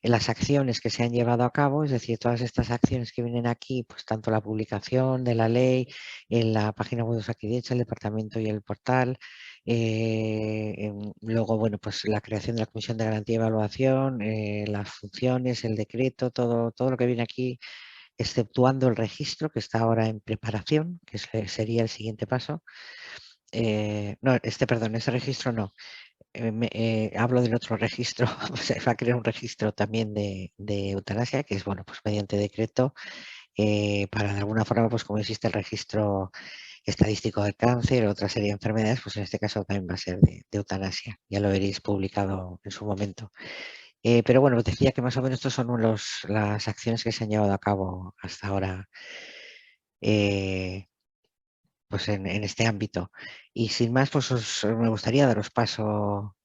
las acciones que se han llevado a cabo, es decir, todas estas acciones que vienen aquí, pues tanto la publicación de la ley en la página web de Osakidetza, el departamento y el portal, luego, bueno, pues la creación de la Comisión de Garantía y Evaluación, las funciones, el decreto, todo lo que viene aquí, exceptuando el registro que está ahora en preparación, que sería el siguiente paso. No, perdón, ese registro no. Hablo del otro registro, se va a crear un registro también de eutanasia, que es, bueno, pues mediante decreto, para de alguna forma, pues como existe el registro estadístico del cáncer, otra serie de enfermedades, pues en este caso también va a ser de eutanasia. Ya lo veréis publicado en su momento. Pero bueno, os decía que más o menos estos son las acciones que se han llevado a cabo hasta ahora pues en este ámbito. Y sin más, pues me gustaría daros paso.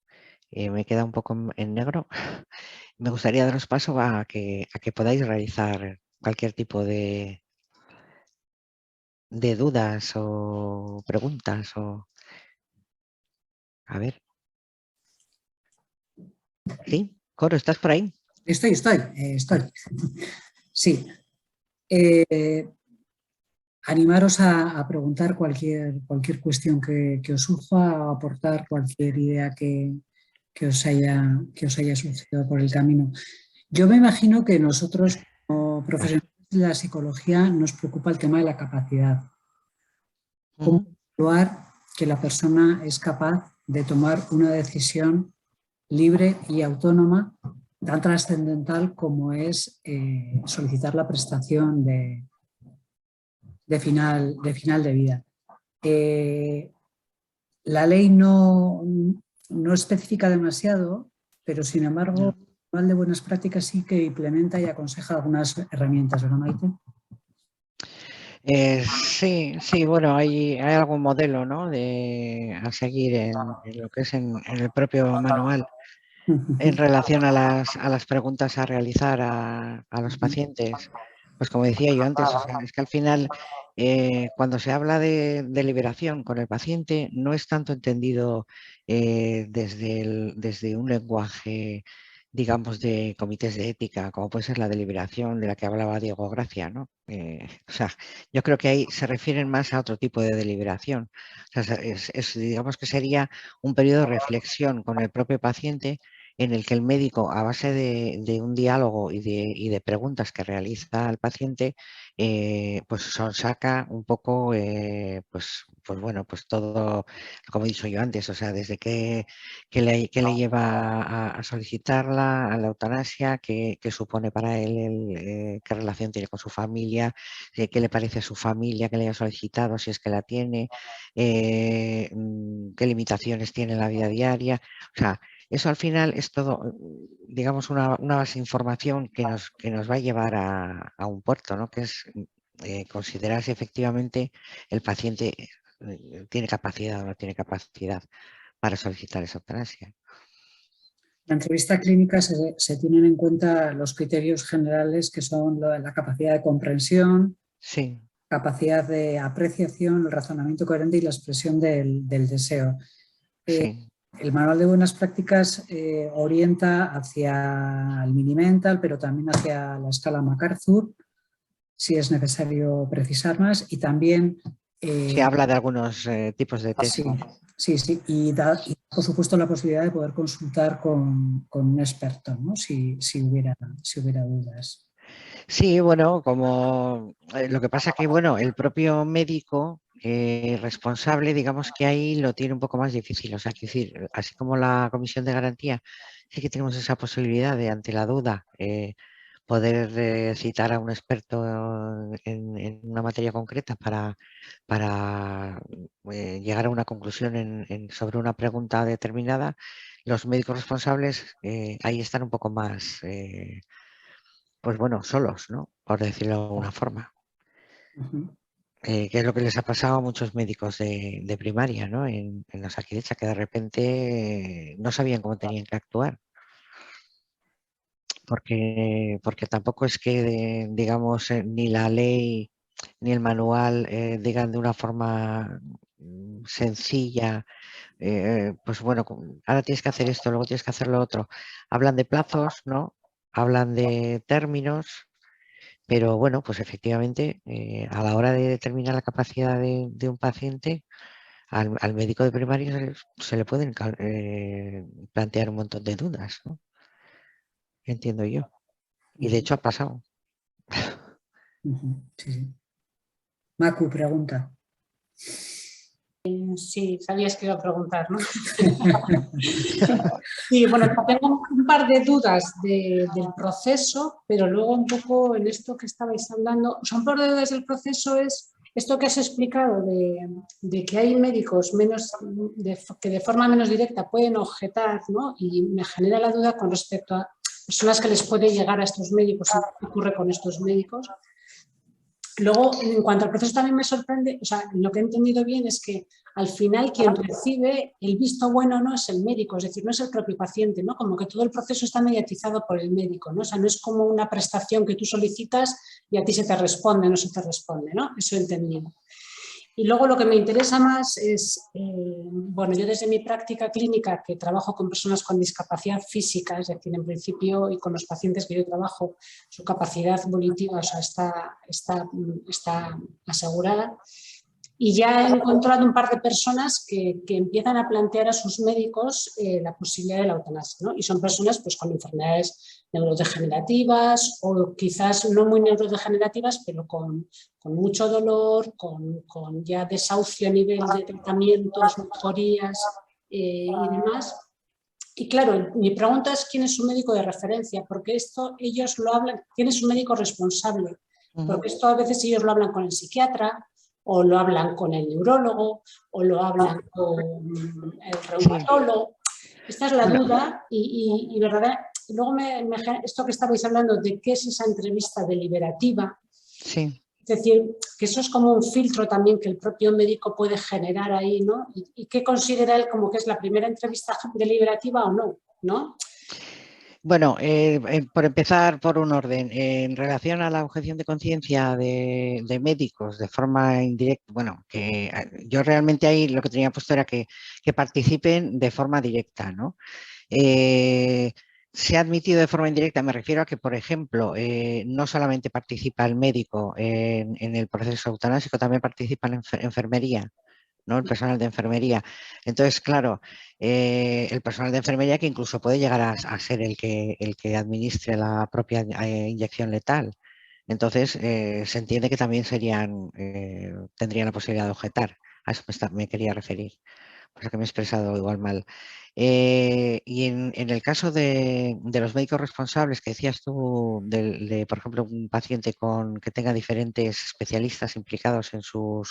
Me queda un poco en negro. Me gustaría daros paso a que podáis realizar cualquier tipo de dudas o preguntas. A ver. ¿Sí? Coro, ¿estás por ahí? Estoy. Sí. Animaros a preguntar cualquier cuestión que os surja o aportar cualquier idea que os haya surgido por el camino. Yo me imagino que nosotros, como profesionales de la psicología, nos preocupa el tema de la capacidad. Cómo evaluar que la persona es capaz de tomar una decisión libre y autónoma tan trascendental como es solicitar la prestación de final de vida. La ley no especifica demasiado, pero sin embargo, el Manual de Buenas Prácticas sí que implementa y aconseja algunas herramientas, ¿verdad, Maite? Sí, bueno, hay algún modelo, ¿no?, a seguir en lo que es en el propio manual en relación a las preguntas a realizar a los pacientes. Pues como decía yo antes, o sea, es que al final cuando se habla de liberación con el paciente no es tanto entendido desde un lenguaje digamos, de comités de ética, como puede ser la deliberación de la que hablaba Diego Gracia, ¿no? O sea, yo creo que ahí se refieren más a otro tipo de deliberación. O sea, digamos que sería un periodo de reflexión con el propio paciente en el que el médico, a base de un diálogo y de preguntas que realiza al paciente, pues saca un poco, pues bueno, pues todo, como he dicho yo antes, o sea, desde qué le lleva a solicitarla, a la eutanasia, qué supone para él, qué relación tiene con su familia, qué le parece a su familia que le haya solicitado, si es que la tiene, qué limitaciones tiene en la vida diaria. O sea, eso al final es todo, digamos, una base de información que nos va a llevar a un puerto, ¿no? Que es considerar si efectivamente el paciente tiene capacidad o no tiene capacidad para solicitar esa eutanasia. En la entrevista clínica se tienen en cuenta los criterios generales que son la capacidad de comprensión, Sí, capacidad de apreciación, el razonamiento coherente y la expresión del deseo. sí. El manual de buenas prácticas orienta hacia el Mini-Mental, pero también hacia la escala MacArthur, si es necesario precisar más, y también... Se habla de algunos tipos de test. Sí, y por supuesto la posibilidad de poder consultar con un experto, ¿no? si hubiera dudas. Sí, bueno, como lo que pasa que, bueno, el propio médico responsable, digamos que ahí lo tiene un poco más difícil. O sea, que decir, así como la comisión de garantía, sí que tenemos esa posibilidad de, ante la duda, poder citar a un experto en una materia concreta para llegar a una conclusión sobre una pregunta determinada. Los médicos responsables ahí están un poco más pues bueno, solos, ¿no? Por decirlo de alguna forma. Que es lo que les ha pasado a muchos médicos de primaria, ¿no? En Osakidetza, que de repente no sabían cómo tenían que actuar. Porque tampoco es que, digamos, ni la ley ni el manual digan de una forma sencilla, pues bueno, ahora tienes que hacer esto, luego tienes que hacer lo otro. Hablan de plazos, ¿no? Hablan de términos. Pero bueno, pues efectivamente, a la hora de determinar la capacidad de un paciente, al médico de primaria se le pueden plantear un montón de dudas, ¿no? Entiendo yo. Y de hecho ha pasado. Sí. Macu, pregunta. Sí, sabías que iba a preguntar, ¿no? Sí, bueno, tengo un par de dudas del proceso, pero luego un poco en esto que estabais hablando, un par de dudas del proceso es esto que has explicado de que hay médicos que de forma menos directa pueden objetar, ¿no? Y me genera la duda con respecto a personas que les puede llegar a estos médicos, ¿qué ocurre con estos médicos? Luego, en cuanto al proceso también me sorprende, o sea, lo que he entendido bien es que al final quien recibe el visto bueno no es el médico, es decir, no es el propio paciente, ¿no? Como que todo el proceso está mediatizado por el médico, ¿no? O sea, no es como una prestación que tú solicitas y a ti se te responde, no se te responde, ¿no? Eso he entendido. Y luego lo que me interesa más es, bueno, yo desde mi práctica clínica que trabajo con personas con discapacidad física, es decir, en principio y con los pacientes que yo trabajo, su capacidad volitiva, o sea, está asegurada. Y ya he encontrado un par de personas que empiezan a plantear a sus médicos la posibilidad de la eutanasia, ¿no? Y son personas pues, con enfermedades neurodegenerativas o quizás no muy neurodegenerativas, pero con mucho dolor, con ya desahucio a nivel de tratamientos, mejorías y demás. Y claro, mi pregunta es quién es su médico de referencia, porque esto ellos lo hablan, quién es su médico responsable, porque esto a veces ellos lo hablan con el psiquiatra, o lo hablan con el neurólogo, o lo hablan con el reumatólogo. Esta es la duda y verdad, luego esto que estabais hablando de qué es esa entrevista deliberativa, sí. Es decir, que eso es como un filtro también que el propio médico puede generar ahí, ¿no? ¿Y qué considera él como que es la primera entrevista deliberativa o no? ¿No? Bueno, por empezar por un orden, en relación a la objeción de conciencia de médicos de forma indirecta, bueno, que yo realmente ahí lo que tenía puesto era que participen de forma directa, ¿no? Se ha admitido de forma indirecta, me refiero a que, por ejemplo, no solamente participa el médico en el proceso eutanásico, también participa en enfermería, ¿no? El personal de enfermería. Entonces, claro, el personal de enfermería que incluso puede llegar a ser el que administre la propia inyección letal. Entonces, se entiende que también tendrían la posibilidad de objetar. A eso me quería referir. Por eso que me he expresado igual mal. Y en el caso de los médicos responsables que decías tú, por ejemplo, un paciente que tenga diferentes especialistas implicados en su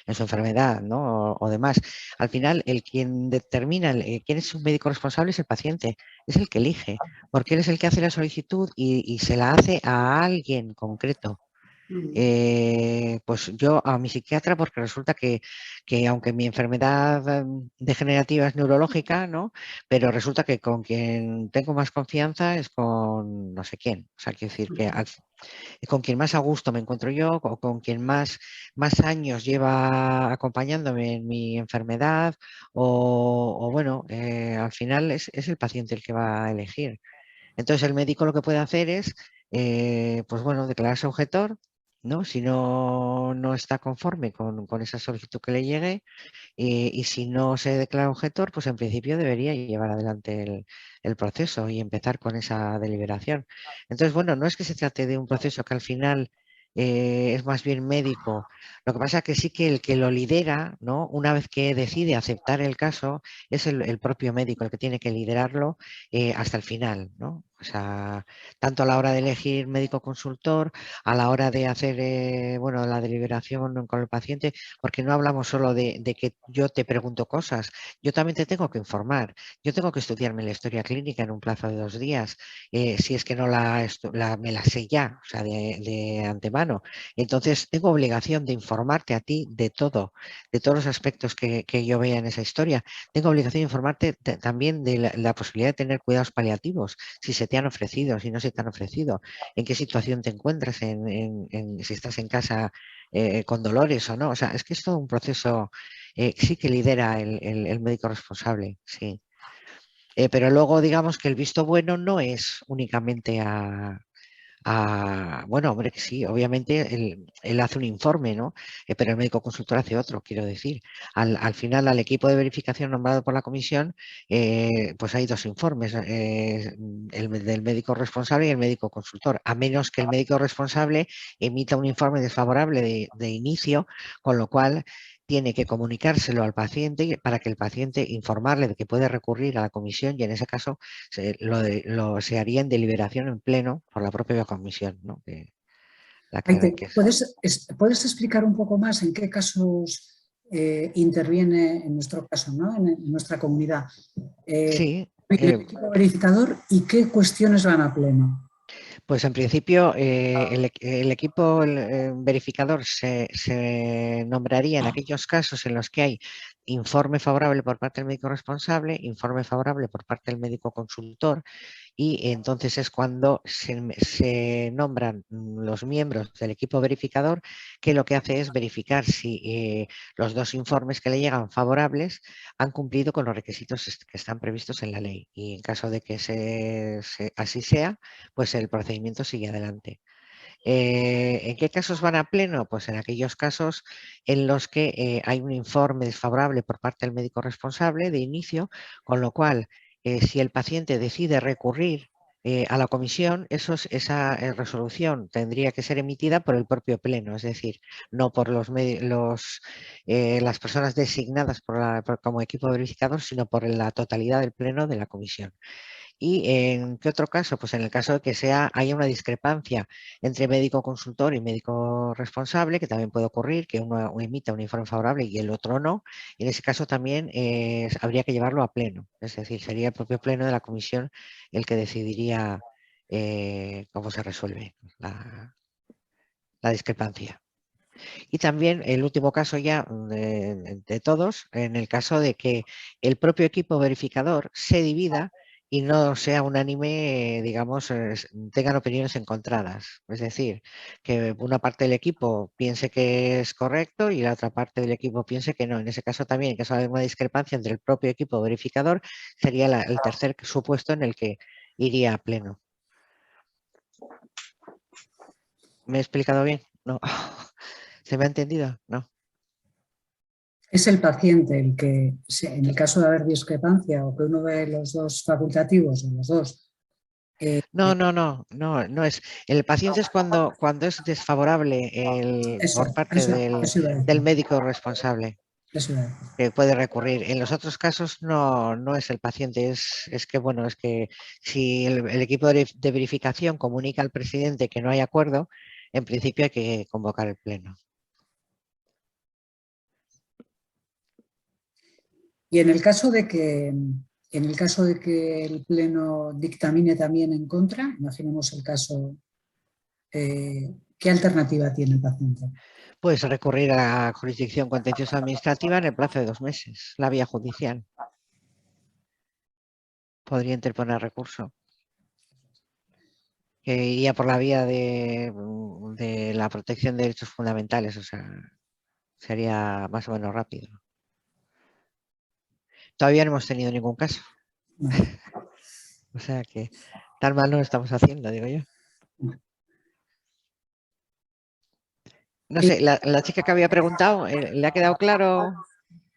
enfermedad, ¿no? o demás, al final quien determina quién es un médico responsable es el paciente, es el que elige, porque él es el que hace la solicitud y se la hace a alguien concreto. Pues yo a mi psiquiatra, porque resulta que aunque mi enfermedad degenerativa es neurológica, ¿no? Pero resulta que con quien tengo más confianza es con no sé quién. O sea, quiero decir que con quien más a gusto me encuentro yo, o con quien más años lleva acompañándome en mi enfermedad, o bueno, al final es el paciente el que va a elegir. Entonces el médico lo que puede hacer es, pues bueno, declararse objetor, ¿no? Si no está conforme con esa solicitud que le llegue, y si no se declara objetor, pues en principio debería llevar adelante el proceso y empezar con esa deliberación. Entonces, bueno, no es que se trate de un proceso que al final es más bien médico. Lo que pasa es que sí que el que lo lidera, ¿no? Una vez que decide aceptar el caso, es el propio médico el que tiene que liderarlo hasta el final, ¿no? O sea, tanto a la hora de elegir médico consultor, a la hora de hacer bueno, la deliberación con el paciente, porque no hablamos solo de que yo te pregunto cosas, yo también te tengo que informar, yo tengo que estudiarme la historia clínica en un plazo de 2 días, si es que no me la sé ya, o sea, de antemano. Entonces, tengo obligación de informarte a ti de todo, de todos los aspectos que yo vea en esa historia. Tengo obligación de informarte también de la posibilidad de tener cuidados paliativos, si se te han ofrecido, si no se te han ofrecido, en qué situación te encuentras, si estás en casa con dolores o no. O sea, es que es todo un proceso, sí que lidera el médico responsable, sí. Pero luego digamos que el visto bueno no es únicamente bueno, hombre, que sí, obviamente él hace un informe, ¿no? Pero el médico consultor hace otro, quiero decir. Al final, al equipo de verificación nombrado por la comisión, pues hay 2 informes, el del médico responsable y el médico consultor, a menos que el médico responsable emita un informe desfavorable de inicio, con lo cual tiene que comunicárselo al paciente para que el paciente informarle de que puede recurrir a la comisión, y en ese caso se haría en deliberación en pleno por la propia comisión, ¿no? Maite, ¿puedes explicar un poco más en qué casos interviene en nuestro caso, ¿no? en nuestra comunidad? Sí. El equipo verificador y qué cuestiones van a pleno. Pues en principio el equipo verificador se nombraría en aquellos casos en los que hay informe favorable por parte del médico responsable, informe favorable por parte del médico consultor, y entonces es cuando se nombran los miembros del equipo verificador, que lo que hace es verificar si los 2 informes que le llegan favorables han cumplido con los requisitos que están previstos en la ley, y en caso de que así sea, pues el procedimiento sigue adelante. ¿En qué casos van a pleno? Pues en aquellos casos en los que hay un informe desfavorable por parte del médico responsable de inicio, con lo cual, si el paciente decide recurrir a la comisión, esa resolución tendría que ser emitida por el propio pleno, es decir, no por las personas designadas como equipo verificador, sino por la totalidad del pleno de la comisión. ¿Y en qué otro caso? Pues en el caso de que haya una discrepancia entre médico consultor y médico responsable, que también puede ocurrir, que uno emita un informe favorable y el otro no. En ese caso también habría que llevarlo a pleno, es decir, sería el propio pleno de la comisión el que decidiría cómo se resuelve la discrepancia. Y también el último caso ya de todos, en el caso de que el propio equipo verificador se divida y no sea unánime, digamos, tengan opiniones encontradas. Es decir, que una parte del equipo piense que es correcto y la otra parte del equipo piense que no. En ese caso también, en caso de una discrepancia entre el propio equipo verificador, sería el tercer supuesto en el que iría a pleno. ¿Me he explicado bien? No. ¿Se me ha entendido? No. Es el paciente el que, en el caso de haber discrepancia o que uno ve los dos facultativos o los dos. No es. El paciente es cuando es desfavorable por parte del médico responsable, Eso iba a decir. que puede recurrir. En los otros casos no es el paciente, es que bueno, es que si el equipo de verificación comunica al presidente que no hay acuerdo, en principio hay que convocar el pleno. Y en el caso de que el Pleno dictamine también en contra, imaginemos el caso, ¿qué alternativa tiene el paciente? Pues recurrir a la jurisdicción contenciosa administrativa en el plazo de 2 meses, la vía judicial. Podría interponer recurso, que iría por la vía de la protección de derechos fundamentales, o sea, sería más o menos rápido. Todavía no hemos tenido ningún caso. No. O sea que tan mal no lo estamos haciendo, digo yo. No sé, la chica que había preguntado, ¿le ha quedado claro?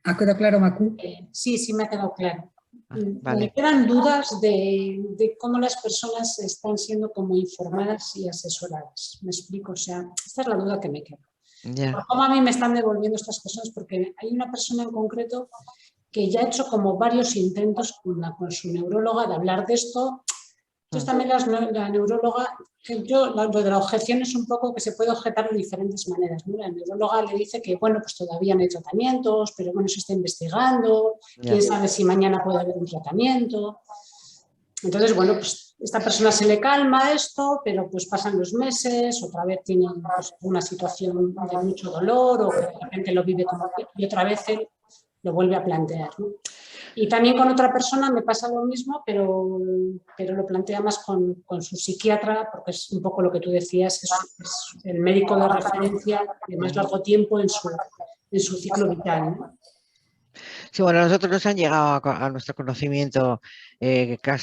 ¿Ha quedado claro, Macu? Sí, sí me ha quedado claro. Vale. Me quedan dudas de cómo las personas están siendo como informadas y asesoradas. ¿Me explico? O sea, esta es la duda que me queda. Ya. ¿Cómo a mí me están devolviendo estas personas? Porque hay una persona en concreto que ya ha hecho como varios intentos con su neuróloga de hablar de esto. Entonces también la neuróloga, lo de la objeción es un poco que se puede objetar de diferentes maneras, ¿no? La neuróloga le dice que, bueno, pues todavía no hay tratamientos, pero bueno, se está investigando, quién sabe si mañana puede haber un tratamiento. Entonces, bueno, pues esta persona se le calma esto, pero pues pasan los meses, otra vez tiene pues, una situación de mucho dolor o que de repente lo vive como y otra vez él lo vuelve a plantear, ¿no? Y también con otra persona me pasa lo mismo, pero lo plantea más con su psiquiatra, porque es un poco lo que tú decías, es el médico de referencia de más largo tiempo en su ciclo vital, ¿no? Sí, bueno, a nosotros nos han llegado a nuestro conocimiento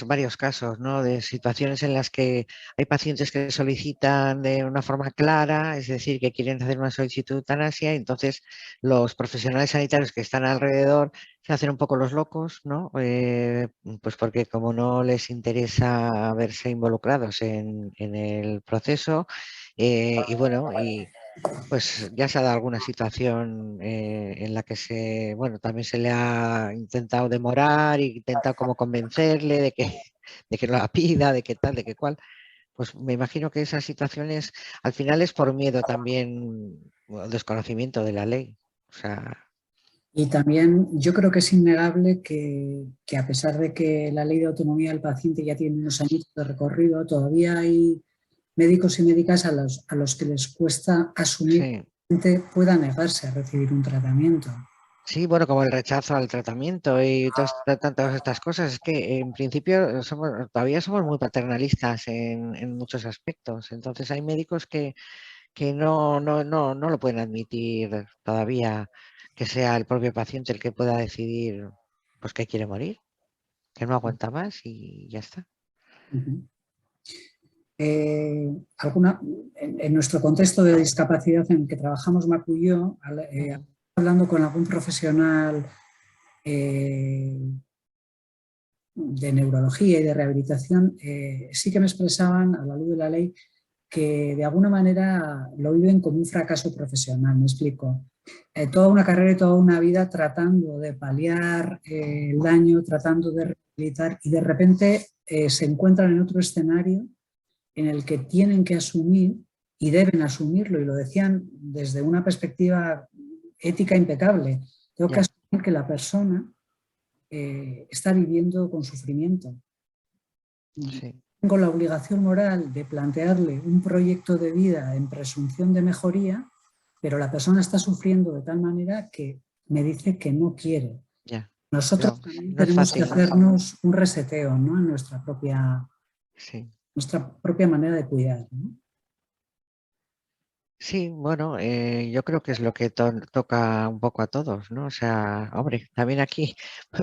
varios casos, ¿no? De situaciones en las que hay pacientes que solicitan de una forma clara, es decir, que quieren hacer una solicitud de eutanasia, y entonces los profesionales sanitarios que están alrededor se hacen un poco los locos, ¿no? Pues porque como no les interesa verse involucrados en el proceso, y bueno, pues ya se ha dado alguna situación en la que bueno, también se le ha intentado demorar y intentado como convencerle de que no la pida, de que tal, de que cual. Pues me imagino que esas situaciones al final es por miedo también, o desconocimiento de la ley. O sea, Y también yo creo que es innegable que a pesar de que la ley de autonomía del paciente ya tiene unos años de recorrido, todavía hay médicos y médicas a los que les cuesta asumir sí. que el paciente pueda negarse a recibir un tratamiento. Sí, bueno, como el rechazo al tratamiento y todas estas cosas, es que en principio todavía somos muy paternalistas en muchos aspectos. Entonces hay médicos que no lo pueden admitir todavía, que sea el propio paciente el que pueda decidir pues que quiere morir, que no aguanta más y ya está. Uh-huh. En nuestro contexto de discapacidad en el que trabajamos, Macu y yo, hablando con algún profesional de neurología y de rehabilitación, sí que me expresaban, a la luz de la ley, que de alguna manera lo viven como un fracaso profesional. Me explico. Toda una carrera y toda una vida tratando de paliar el daño, tratando de rehabilitar, y de repente se encuentran en otro escenario en el que tienen que asumir y deben asumirlo, y lo decían desde una perspectiva ética impecable. Tengo que asumir que la persona está viviendo con sufrimiento. Sí. Tengo la obligación moral de plantearle un proyecto de vida en presunción de mejoría, pero la persona está sufriendo de tal manera que me dice que no quiere. Ya. Nosotros No, también no es tenemos que fácil. hacernos un reseteo, ¿no? En nuestra propia manera de cuidar, ¿no? Sí, bueno, yo creo que es lo que toca un poco a todos, ¿no? O sea, hombre, también aquí,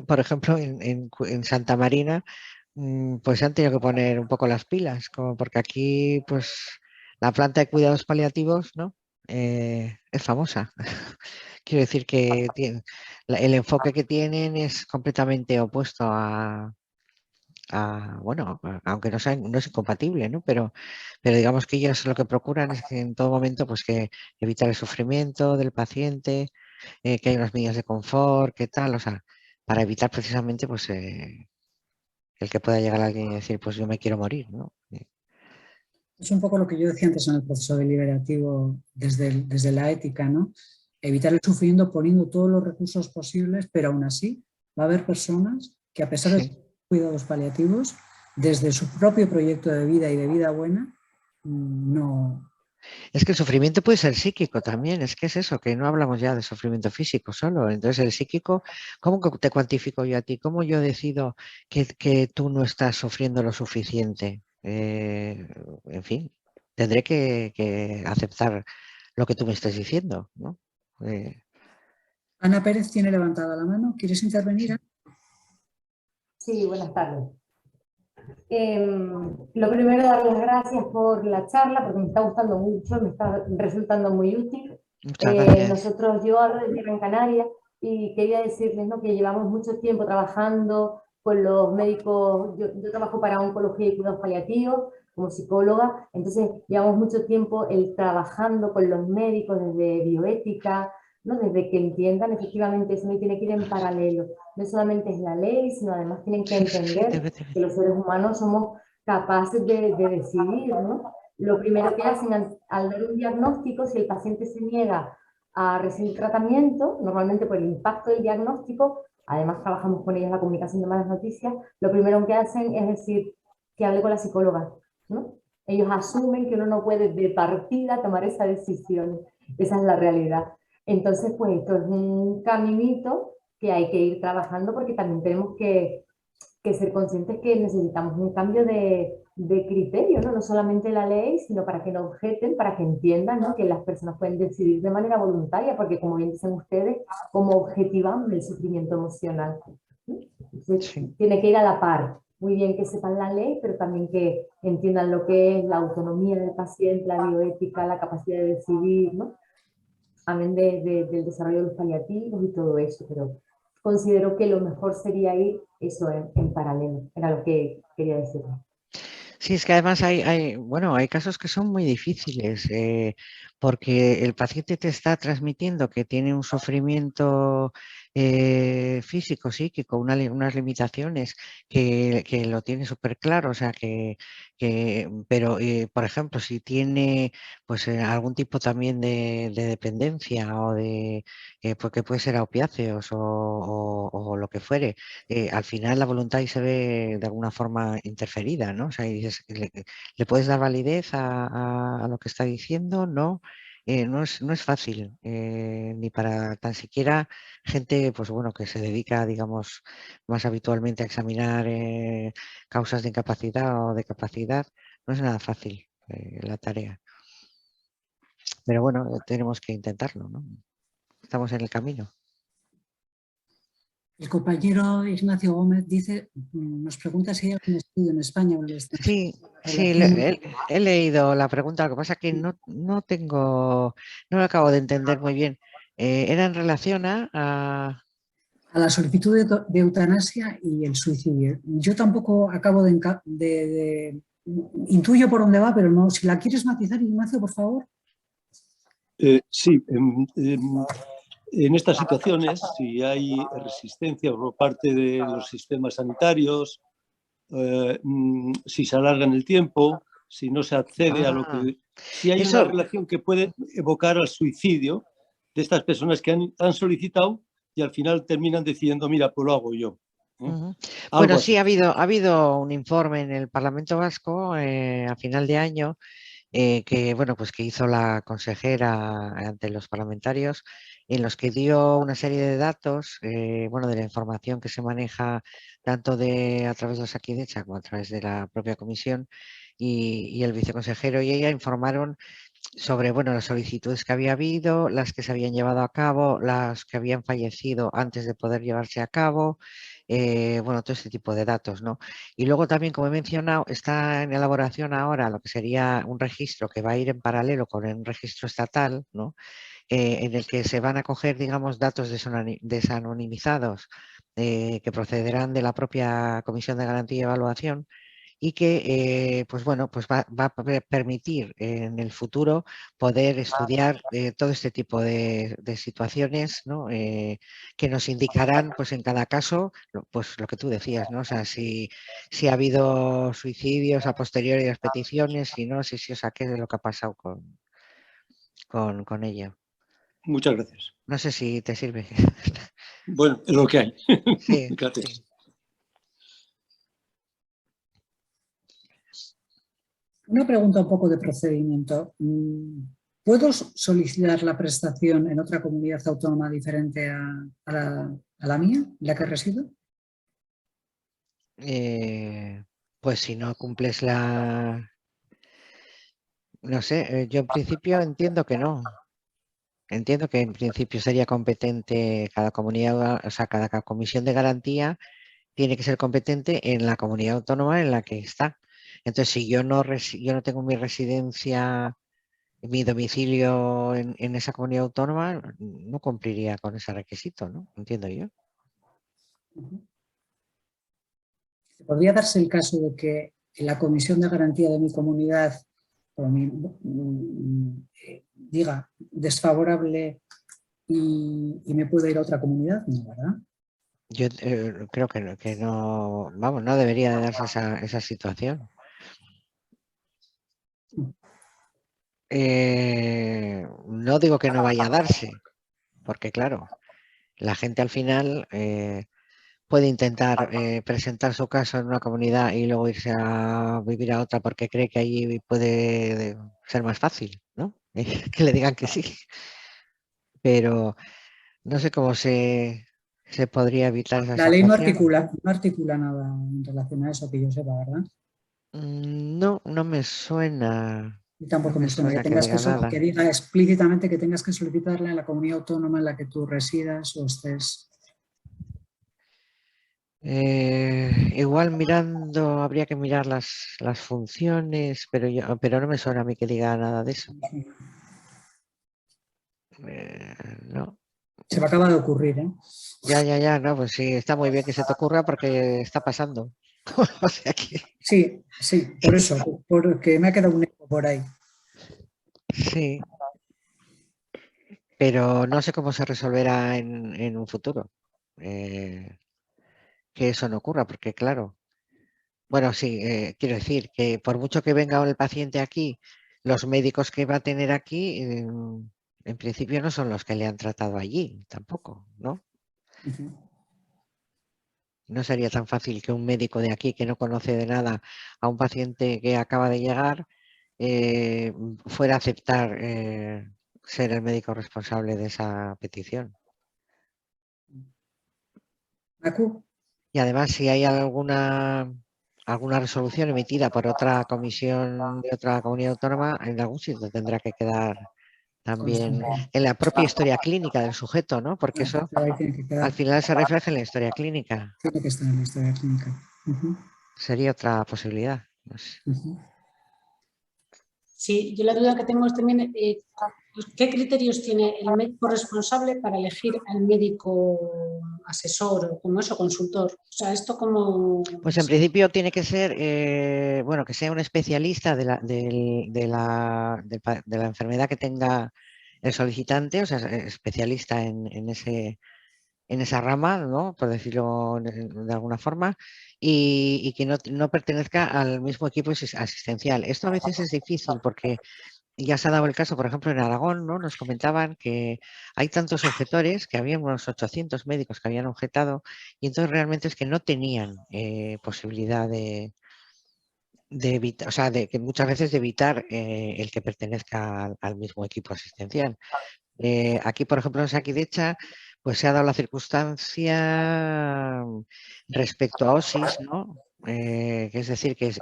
por ejemplo, en Santa Marina, pues se han tenido que poner un poco las pilas, como porque aquí pues la planta de cuidados paliativos, ¿no? Es famosa. Quiero decir que el enfoque que tienen es completamente opuesto bueno, aunque no es incompatible, ¿no? Pero digamos que ellos lo que procuran es que en todo momento pues que evitar el sufrimiento del paciente, que hay unas medidas de confort, qué tal, o sea, para evitar precisamente pues el que pueda llegar alguien y decir pues yo me quiero morir, ¿no? Es un poco lo que yo decía antes en el proceso deliberativo desde la ética, ¿no? Evitar el sufrimiento poniendo todos los recursos posibles, pero aún así va a haber personas que a pesar de Sí. cuidados paliativos, desde su propio proyecto de vida y de vida buena, no. Es que el sufrimiento puede ser psíquico también, es que es eso, que no hablamos ya de sufrimiento físico solo. Entonces el psíquico, ¿cómo te cuantifico yo a ti? ¿Cómo yo decido que tú no estás sufriendo lo suficiente? En fin, tendré que aceptar lo que tú me estás diciendo, ¿no? Ana Pérez tiene levantada la mano. ¿Quieres intervenir? Sí, buenas tardes. Lo primero, dar las gracias por la charla, porque me está gustando mucho, me está resultando muy útil. Muchas gracias. Yo hablo de Gran Canaria y quería decirles, ¿no?, que llevamos mucho tiempo trabajando con los médicos. Yo trabajo para oncología y cuidados paliativos como psicóloga, entonces llevamos mucho tiempo trabajando con los médicos desde bioética, ¿no?, desde que entiendan efectivamente eso no tiene que ir en paralelo. No solamente es la ley, sino además tienen que Sí, entender que los seres humanos somos capaces de decidir, ¿no? Lo primero que hacen al dar un diagnóstico, si el paciente se niega a recibir tratamiento, normalmente por el impacto del diagnóstico, además trabajamos con ellos la comunicación de malas noticias, lo primero que hacen es decir que hable con la psicóloga, ¿no? Ellos asumen que uno no puede de partida tomar esa decisión, esa es la realidad. Entonces, pues esto es un caminito que hay que ir trabajando, porque también tenemos que ser conscientes que necesitamos un cambio de criterio, ¿no? No solamente la ley, sino para que nos objeten, para que entiendan, ¿no?, que las personas pueden decidir de manera voluntaria, porque como bien dicen ustedes, como objetivamos el sufrimiento emocional. Entonces, sí. tiene que ir a la par. Muy bien que sepan la ley, pero también que entiendan lo que es la autonomía del paciente, la bioética, la capacidad de decidir, ¿no? Amén del desarrollo de los paliativos y todo eso, pero considero que lo mejor sería ir eso en paralelo, era lo que quería decir. Sí, es que además bueno, hay casos que son muy difíciles, porque el paciente te está transmitiendo que tiene un sufrimiento físico, psíquico, unas limitaciones que lo tiene súper claro, o sea, pero, por ejemplo, si tiene pues algún tipo también de dependencia o porque puede ser a opiáceos o lo que fuere, al final la voluntad ahí se ve de alguna forma interferida, ¿no? O sea, y dices, ¿le puedes dar validez a lo que está diciendo? No, no es fácil, ni para tan siquiera gente, pues bueno, que se dedica, digamos, más habitualmente a examinar causas de incapacidad o de capacidad, no es nada fácil la tarea. Pero bueno, tenemos que intentarlo, ¿no? Estamos en el camino. El compañero Ignacio Gómez nos pregunta si hay algún estudio en España o en el extranjero. Sí, he leído la pregunta, lo que pasa es que no lo acabo de entender muy bien. Era en relación a... A la solicitud de eutanasia y el suicidio. Yo tampoco acabo intuyo por dónde va, pero no. Si la quieres matizar, Ignacio, por favor. Sí, en estas situaciones, si hay resistencia por parte de los sistemas sanitarios, si se alarga en el tiempo, si no se accede a lo que... Si hay una relación que puede evocar al suicidio de estas personas que han solicitado y al final terminan diciendo, mira, pues lo hago yo. Bueno, sí, ha habido un informe en el Parlamento Vasco a final de año que hizo la consejera ante los parlamentarios, en los que dio una serie de datos, de la información que se maneja tanto a través de Osakidetza como a través de la propia comisión, y el viceconsejero y ella informaron sobre bueno, las solicitudes que había habido, las que se habían llevado a cabo, las que habían fallecido antes de poder llevarse a cabo, bueno, todo este tipo de datos, ¿no? Y luego también, como he mencionado, está en elaboración ahora lo que sería un registro que va a ir en paralelo con un registro estatal, ¿no? En el que se van a coger, digamos, datos desanonimizados que procederán de la propia Comisión de Garantía y Evaluación y que pues bueno, pues va a permitir en el futuro poder estudiar todo este tipo de situaciones, ¿no? Que nos indicarán pues en cada caso pues lo que tú decías, ¿no? O sea, si ha habido suicidios a posteriori de las peticiones, si no, si o sea, qué es lo que ha pasado con ello. Muchas gracias. No sé si te sirve. Bueno, es lo que hay. Sí, Gracias. sí. Una pregunta un poco de procedimiento. ¿Puedo solicitar la prestación en otra comunidad autónoma diferente a la mía, en la que resido? Pues si no cumples la... No sé, yo en principio entiendo que no. Entiendo que en principio sería competente cada comunidad, o sea, cada comisión de garantía tiene que ser competente en la comunidad autónoma en la que está. Entonces, si yo no tengo mi residencia, mi domicilio en esa comunidad autónoma, no cumpliría con ese requisito, ¿no? Entiendo yo. ¿Podría darse el caso de que la comisión de garantía de mi comunidad diga desfavorable y me pueda ir a otra comunidad? No, ¿verdad? Yo creo que no, vamos, no debería de darse esa situación. No digo que no vaya a darse, porque claro, la gente al final puede intentar presentar su caso en una comunidad y luego irse a vivir a otra porque cree que allí puede ser más fácil, ¿no? Que le digan que sí. Pero no sé cómo se podría evitar esa La ley no situación. articula nada en relación a eso que yo sepa, ¿verdad? No, no me suena. Y No tampoco me me suena que suena que tengas diga nada. que diga explícitamente que tengas que solicitarla en la comunidad autónoma en la que tú residas o estés. Igual mirando, habría que mirar las funciones, pero no me suena a mí que diga nada de eso. No. Se me acaba de ocurrir, ¿eh? Ya, no, pues sí, está muy bien que se te ocurra porque está pasando. O sea que Sí, por eso, porque me ha quedado un eco por ahí. sí, pero no sé cómo se resolverá en un futuro. Que eso no ocurra, porque claro, bueno, sí, quiero decir que por mucho que venga el paciente aquí, los médicos que va a tener aquí, en principio no son los que le han tratado allí, tampoco, ¿no? Uh-huh. No sería tan fácil que un médico de aquí que no conoce de nada a un paciente que acaba de llegar fuera a aceptar ser el médico responsable de esa petición. Macu, Y además, si hay alguna resolución emitida por otra comisión de otra comunidad autónoma, en algún sitio tendrá que quedar también constante. en la propia historia clínica del sujeto, ¿no? Porque eso Ahí tiene que al quedar, final se refleja en la historia clínica. tiene que estar en la historia clínica. Uh-huh. Sería otra posibilidad. No sé. Uh-huh. Sí, yo la duda que tengo es también ¿qué criterios tiene el médico responsable para elegir al médico asesor o como eso, consultor? O sea, esto como... Pues en principio tiene que ser, bueno, que sea un especialista de la enfermedad que tenga el solicitante, o sea, especialista en esa rama, ¿no? Por decirlo de alguna forma, y que no pertenezca al mismo equipo asistencial. Esto a veces es difícil porque ya se ha dado el caso, por ejemplo, en Aragón, ¿no? Nos comentaban que hay tantos objetores, que había unos 800 médicos que habían objetado, y entonces realmente es que no tenían posibilidad de evitar, o sea, de que muchas veces de evitar el que pertenezca al mismo equipo asistencial. Aquí, por ejemplo, en Sakidecha, pues se ha dado la circunstancia respecto a OSIS, ¿no? Que es decir, que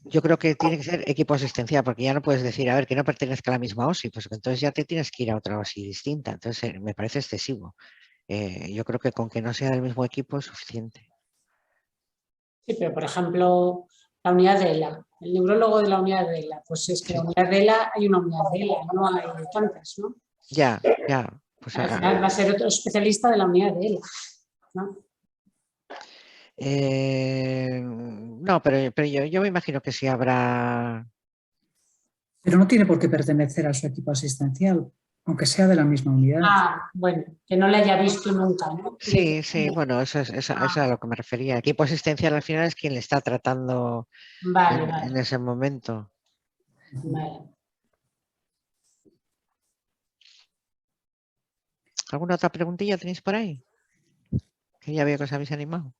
Yo creo que tiene que ser equipo asistencial, porque ya no puedes decir, a ver, que no pertenezca a la misma OSI, pues entonces ya te tienes que ir a otra OSI distinta. Entonces me parece excesivo. Yo creo que con que no sea del mismo equipo es suficiente. Sí, pero por ejemplo, la unidad de ELA, el neurólogo de la unidad de ELA, pues es que Sí. la unidad de ELA hay una unidad de ELA, no hay tantas, ¿no? Ya. Pues, Al final va a ser otro especialista de la unidad de ELA, ¿no? no, pero yo me imagino que sí habrá. Pero no tiene por qué pertenecer a su equipo asistencial, aunque sea de la misma unidad. Ah, bueno, que no la haya visto nunca, ¿no? Sí, bueno, eso es a lo que me refería. Equipo asistencial al final es quien le está tratando Vale, en vale, ese momento. vale. ¿Alguna otra preguntilla tenéis por ahí? Que ya veo que os habéis animado.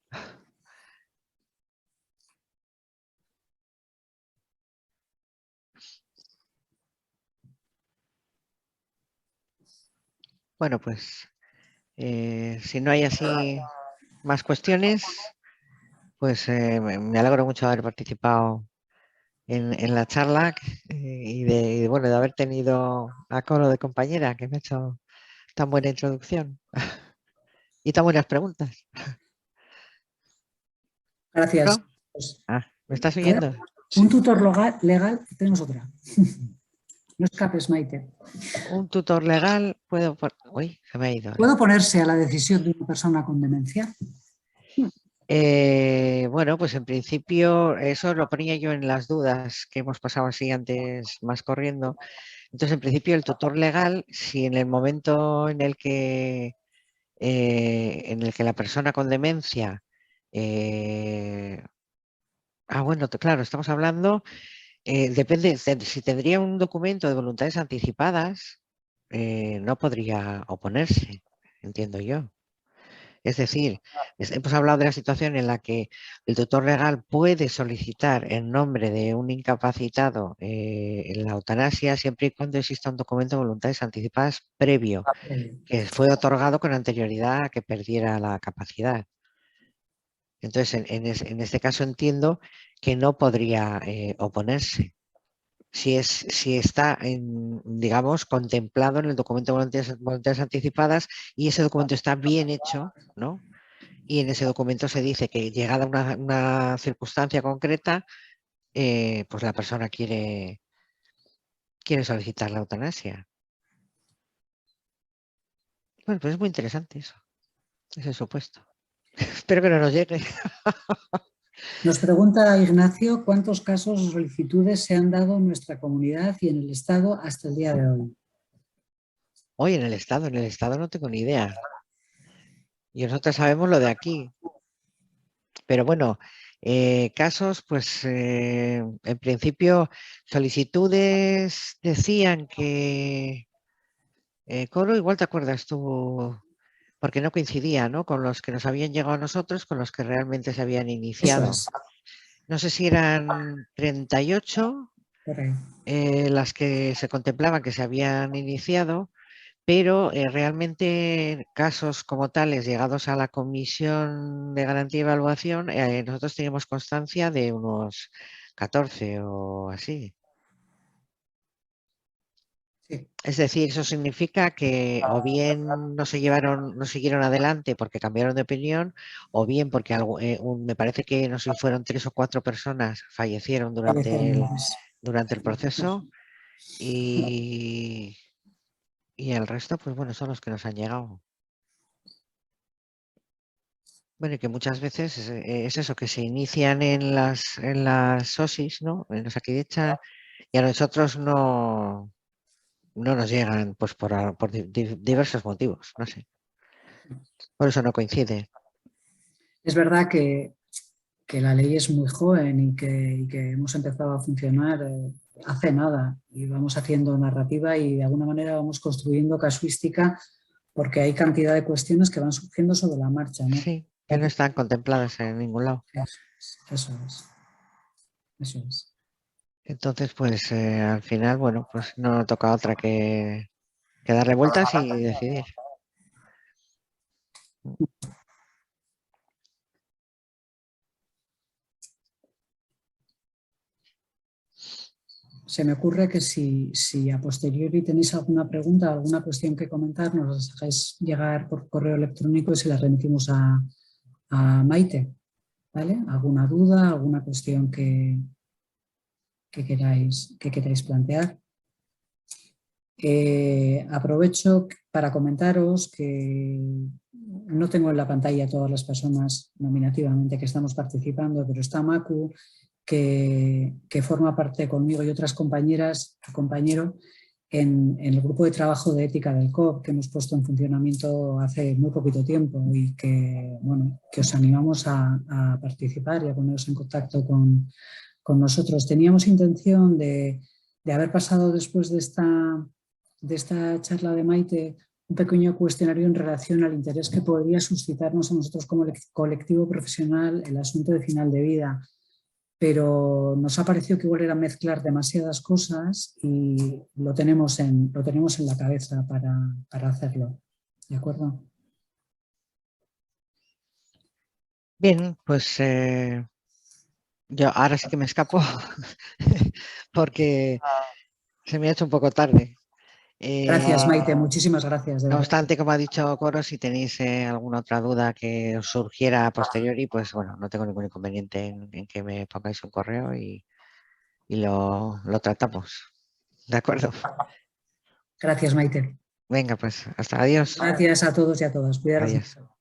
Bueno, pues si no hay así más cuestiones, pues me alegro mucho de haber participado en la charla bueno, de haber tenido a Coro de compañera que me ha hecho tan buena introducción y tan buenas preguntas. Gracias. ¿No? ¿Me estás oyendo? Un tutor legal, tenemos otra. No escapes, Maite. Un tutor legal Uy, se me ha ido. ¿Puede oponerse a la decisión de una persona con demencia? Bueno, pues en principio eso lo ponía yo en las dudas que hemos pasado así antes más corriendo. Entonces, en principio, el tutor legal, si en el momento en el que la persona con demencia, bueno, claro, estamos hablando, depende, si tendría un documento de voluntades anticipadas, no podría oponerse, entiendo yo. Es decir, hemos hablado de la situación en la que el tutor legal puede solicitar en nombre de un incapacitado la eutanasia siempre y cuando exista un documento de voluntades anticipadas previo, que fue otorgado con anterioridad a que perdiera la capacidad. Entonces, en este caso entiendo que no podría oponerse. Si está, digamos, contemplado en el documento de voluntades anticipadas y ese documento está bien hecho, ¿no? Y en ese documento se dice que llegada una circunstancia concreta, pues la persona quiere solicitar la eutanasia. Bueno, pues es muy interesante eso, ese supuesto. Espero que no nos llegue. Nos pregunta Ignacio cuántos casos o solicitudes se han dado en nuestra comunidad y en el Estado hasta el día de hoy. Hoy en el Estado no tengo ni idea. Y nosotros sabemos lo de aquí. Pero bueno, casos, pues en principio solicitudes decían que, Coro, igual te acuerdas tú, porque no coincidía, ¿no? Con los que nos habían llegado a nosotros, con los que realmente se habían Eso iniciado. es, No sé si eran 38 por ahí. las que se contemplaban que se habían iniciado, pero realmente casos como tales llegados a la Comisión de Garantía y Evaluación, nosotros teníamos constancia de unos 14 o así. Sí. Es decir, eso significa que o bien no siguieron adelante porque cambiaron de opinión, o bien porque me parece que no sé si fueron 3 o 4 personas fallecieron durante el proceso y el resto, pues bueno, son los que nos han llegado. Bueno, y que muchas veces es eso, que se inician en las OSIs, ¿no? En los Akidecha, y a nosotros no nos llegan, pues por diversos motivos, no sé. Por eso no coincide. Es verdad que la ley es muy joven y que hemos empezado a funcionar hace nada y vamos haciendo narrativa y de alguna manera vamos construyendo casuística porque hay cantidad de cuestiones que van surgiendo sobre la marcha, ¿no? Sí, que no están contempladas en ningún lado. Eso es. Eso es. Entonces, pues al final, bueno, pues no toca otra que darle vueltas y decidir. se me ocurre que si a posteriori tenéis alguna pregunta, alguna cuestión que comentar, nos las dejáis llegar por correo electrónico y se las remitimos a Maite, ¿vale? ¿Alguna duda, alguna cuestión que queráis plantear? Aprovecho para comentaros que no tengo en la pantalla todas las personas nominativamente que estamos participando, pero está Macu, que forma parte conmigo y otras compañeras, compañero, en el grupo de trabajo de ética del COP que hemos puesto en funcionamiento hace muy poquito tiempo y que, bueno, que os animamos a participar y a poneros en contacto con nosotros. Teníamos intención de haber pasado después de esta charla de Maite un pequeño cuestionario en relación al interés que podría suscitarnos a nosotros como colectivo profesional el asunto de final de vida, pero nos ha parecido que igual era mezclar demasiadas cosas y lo tenemos en la cabeza para hacerlo. ¿De acuerdo? Bien, pues yo ahora sí que me escapo porque se me ha hecho un poco tarde. Gracias, Maite, muchísimas gracias. No obstante, como ha dicho Coro, si tenéis alguna otra duda que os surgiera a posteriori, pues bueno, no tengo ningún inconveniente en que me pongáis un correo y lo tratamos. ¿De acuerdo? Gracias, Maite. Venga, pues hasta adiós. Gracias a todos y a todas. Cuidaros Adiós. mucho.